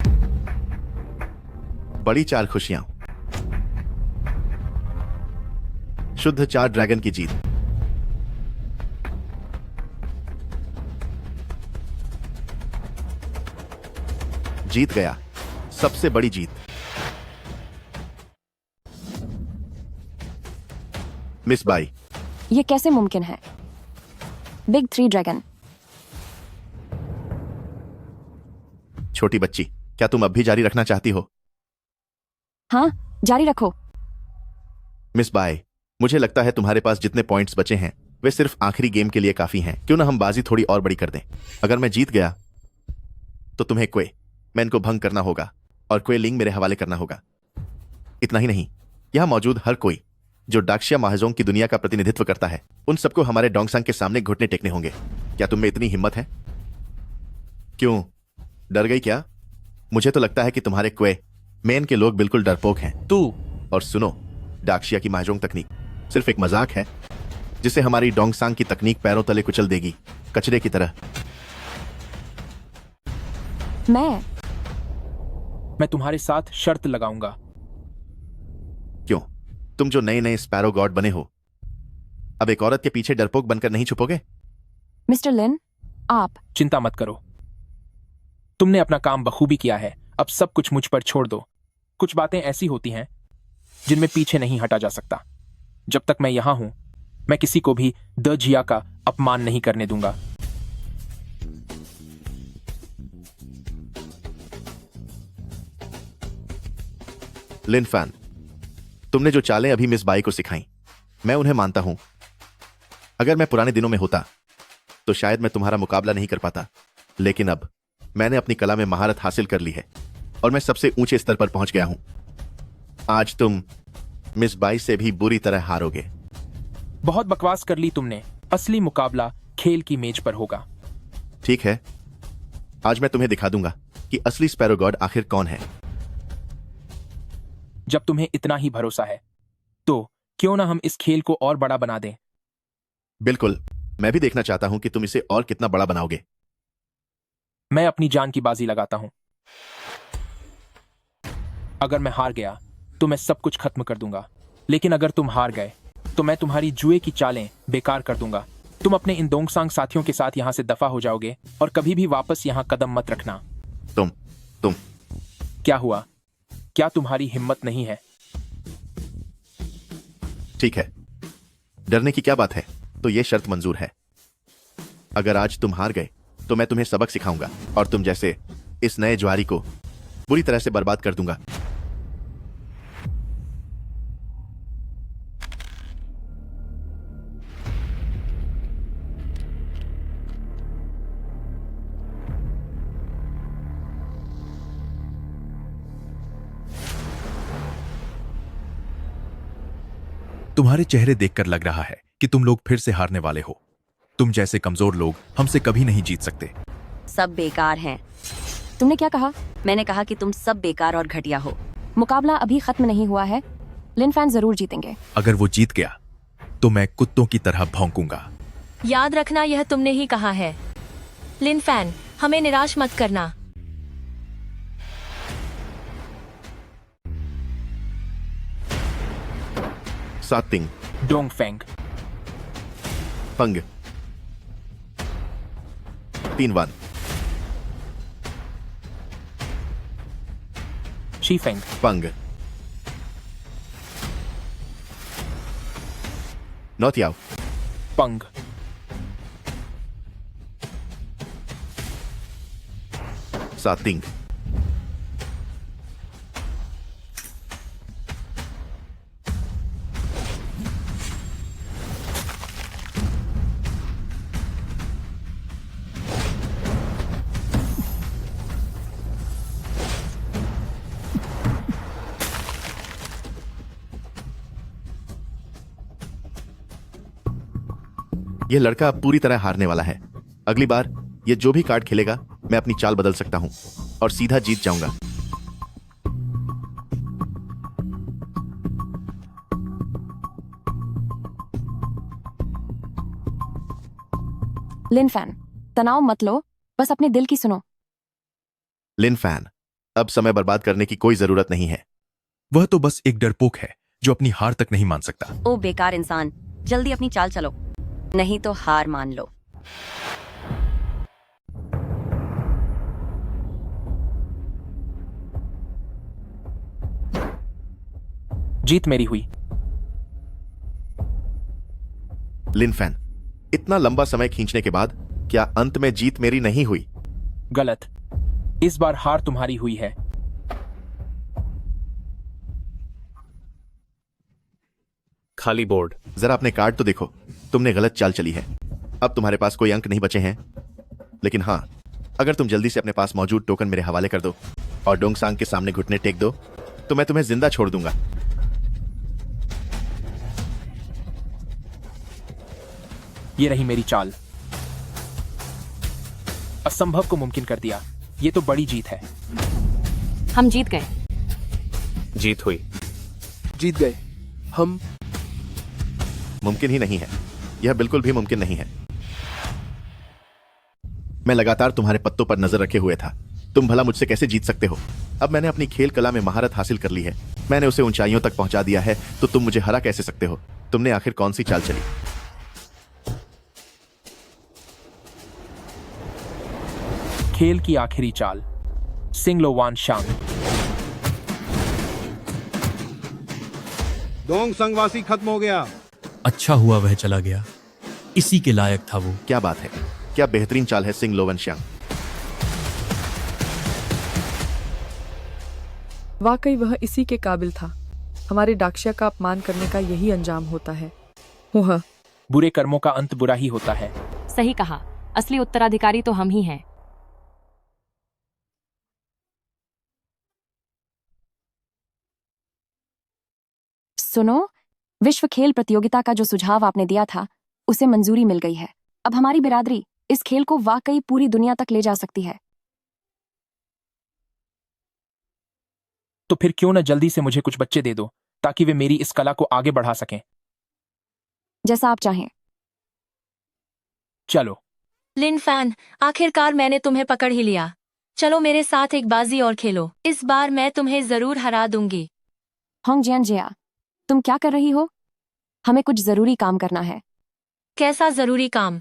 बड़ी 4 खुशियां, शुद्ध 4 ड्रैगन की जीत। जीत गया, सबसे बड़ी जीत। मिस बाई, ये कैसे मुमकिन है? Big 3 dragon. छोटी बच्ची, क्या तुम अब भी जारी रखना चाहती हो? हाँ, जारी रखो। मिस बाई, मुझे लगता है तुम्हारे पास जितने पॉइंट्स बचे हैं वे सिर्फ आखिरी गेम के लिए काफी हैं। क्यों ना हम बाजी थोड़ी और बड़ी कर दें? अगर मैं जीत गया तो तुम्हें क्वे मैन को भंग करना होगा और क्वे लिंग मेरे हवाले करना होगा। इतना ही नहीं, यहां मौजूद हर कोई जो डाक्शिया महाजोंग की दुनिया का प्रतिनिधित्व करता है, उन सबको हमारे डोंगसांग के सामने घुटने टेकने होंगे। क्या तुम में इतनी हिम्मत है? क्यों, डर गई क्या? मुझे तो लगता है कि तुम्हारे क्वे मेन के लोग बिल्कुल डरपोक हैं। और सुनो, डाक्शिया की महाजोंग तकनीक सिर्फ एक मजाक है जिसे हमारी डोंगसांग की तकनीक पैरों तले कुचल देगी, कचरे की तरह। मैं तुम्हारे साथ शर्त लगाऊंगा। क्यों? तुम जो नए नए स्पैरो गॉड बने हो, अब एक औरत के पीछे डरपोक बनकर नहीं छुपोगे? मिस्टर लिन, आप चिंता मत करो, तुमने अपना काम बखूबी किया है। अब सब कुछ मुझ पर छोड़ दो। कुछ बातें ऐसी होती हैं जिनमें पीछे नहीं हटा जा सकता। जब तक मैं यहां हूं, मैं किसी को भी द जिया का अपमान नहीं करने दूंगा। लिन फैन, तुमने जो चालें अभी मिस बाई को सिखाई, मैं उन्हें मानता हूं। अगर मैं पुराने दिनों में होता तो शायद मैं तुम्हारा मुकाबला नहीं कर पाता, लेकिन अब मैंने अपनी कला में महारत हासिल कर ली है और मैं सबसे ऊंचे स्तर पर पहुंच गया हूं। आज तुम मिस बाई से भी बुरी तरह हारोगे। बहुत बकवास कर ली तुमने। असली मुकाबला खेल की मेज पर होगा। ठीक है, आज मैं तुम्हें दिखा दूंगा कि असली स्पैरो गॉड आखिर कौन है। जब तुम्हें इतना ही भरोसा है तो क्यों ना हम इस खेल को और बड़ा बना दें। बिल्कुल, मैं भी देखना चाहता हूं कि तुम इसे और कितना बड़ा बनाओगे। मैं अपनी जान की बाजी लगाता हूं। अगर मैं हार गया तो मैं सब कुछ खत्म कर दूंगा, लेकिन अगर तुम हार गए तो मैं तुम्हारी जुए की चालें बेकार कर दूंगा। तुम अपने इन डोंगसांग साथियों के साथ यहां से दफा हो जाओगे और कभी भी वापस यहां कदम मत रखना। तुम क्या हुआ? क्या तुम्हारी हिम्मत नहीं है? ठीक है, डरने की क्या बात है? तो यह शर्त मंजूर है। अगर आज तुम हार गए तो मैं तुम्हें सबक सिखाऊंगा और तुम जैसे इस नए ज्वारी को बुरी तरह से बर्बाद कर दूंगा। तुम्हारे चेहरे देखकर लग रहा है कि तुम लोग फिर से हारने वाले हो। तुम जैसे कमजोर लोग हमसे कभी नहीं जीत सकते। सब बेकार हैं। तुमने क्या कहा? मैंने कहा कि तुम सब बेकार और घटिया हो। मुकाबला अभी खत्म नहीं हुआ है। लिन फैन जरूर जीतेंगे। अगर वो जीत गया तो मैं कुत्तों की तरह भौंकूंगा। याद रखना, यह तुमने ही कहा है। लिन फैन, हमें निराश मत करना। सातिंग, डोंगफेंग, पंग, 3-1, शीफेंग, पंग, नोतियाओ, पंग, सातिंग, यह लड़का अब पूरी तरह हारने वाला है। अगली बार यह जो भी कार्ड खेलेगा, मैं अपनी चाल बदल सकता हूं और सीधा जीत जाऊंगा। लिन फैन, तनाव मत लो, बस अपने दिल की सुनो। लिन फैन, अब समय बर्बाद करने की कोई जरूरत नहीं है। वह तो बस एक डरपोक है जो अपनी हार तक नहीं मान सकता। ओ बेकार इंसान, जल्दी अपनी चाल चलो, नहीं तो हार मान लो। जीत मेरी हुई। लिन फैन, इतना लंबा समय खींचने के बाद क्या अंत में जीत मेरी नहीं हुई? गलत, इस बार हार तुम्हारी हुई है। खाली बोर्ड। जरा अपने कार्ड तो देखो, तुमने गलत चाल चली है। अब तुम्हारे पास कोई अंक नहीं बचे हैं, लेकिन हाँ, अगर तुम जल्दी से अपने पास मौजूद टोकन मेरे हवाले कर दो और डोंगसांग के सामने घुटने टेक दो तो मैं तुम्हें जिंदा छोड़ दूंगा। ये रही मेरी चाल। असंभव को मुमकिन कर दिया। ये तो बड़ी जीत है। हम जीत गए। जीत हुई। जीत गए हम। मुमकिन ही नहीं है, यह बिल्कुल भी मुमकिन नहीं है। मैं लगातार तुम्हारे पत्तों पर नजर रखे हुए था। तुम भला मुझसे कैसे जीत सकते हो? अब मैंने अपनी खेल कला में महारत हासिल कर ली है, मैंने उसे ऊंचाइयों तक पहुंचा दिया है, तो तुम मुझे हरा कैसे सकते हो? तुमने आखिर कौन सी चाल चली? खेल की आखिरी चाल, सिंगलो वान शांग। दोंग संगवासी खत्म हो गया। अच्छा हुआ वह चला गया, इसी के लायक था वो। क्या बात है, क्या बेहतरीन चाल है सिंग लोवन श्यांग। वाकई वह इसी के काबिल था। हमारे डाक्शिया का अपमान करने का यही अंजाम होता है। हुआ बुरे कर्मों का अंत बुरा ही होता है। सही कहा, असली उत्तराधिकारी तो हम ही हैं। सुनो, विश्व खेल प्रतियोगिता का जो सुझाव आपने दिया था उसे मंजूरी मिल गई है। अब हमारी बिरादरी इस खेल को वाकई पूरी दुनिया तक ले जा सकती है। तो फिर क्यों न जल्दी से मुझे कुछ बच्चे दे दो ताकि वे मेरी इस कला को आगे बढ़ा सकें। जैसा आप चाहें। चलो। लिन फैन, आखिरकार मैंने तुम्हें पकड़ ही लिया। चलो मेरे साथ एक बाजी और खेलो, इस बार मैं तुम्हें जरूर हरा दूंगी। होंग जिया, तुम क्या कर रही हो? हमें कुछ जरूरी काम करना है। कैसा जरूरी काम?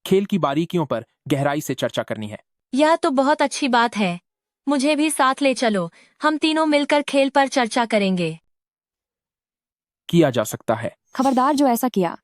खेल की बारीकियों पर गहराई से चर्चा करनी है। यह तो बहुत अच्छी बात है, मुझे भी साथ ले चलो, हम तीनों मिलकर खेल पर चर्चा करेंगे। किया जा सकता है। खबरदार जो ऐसा किया।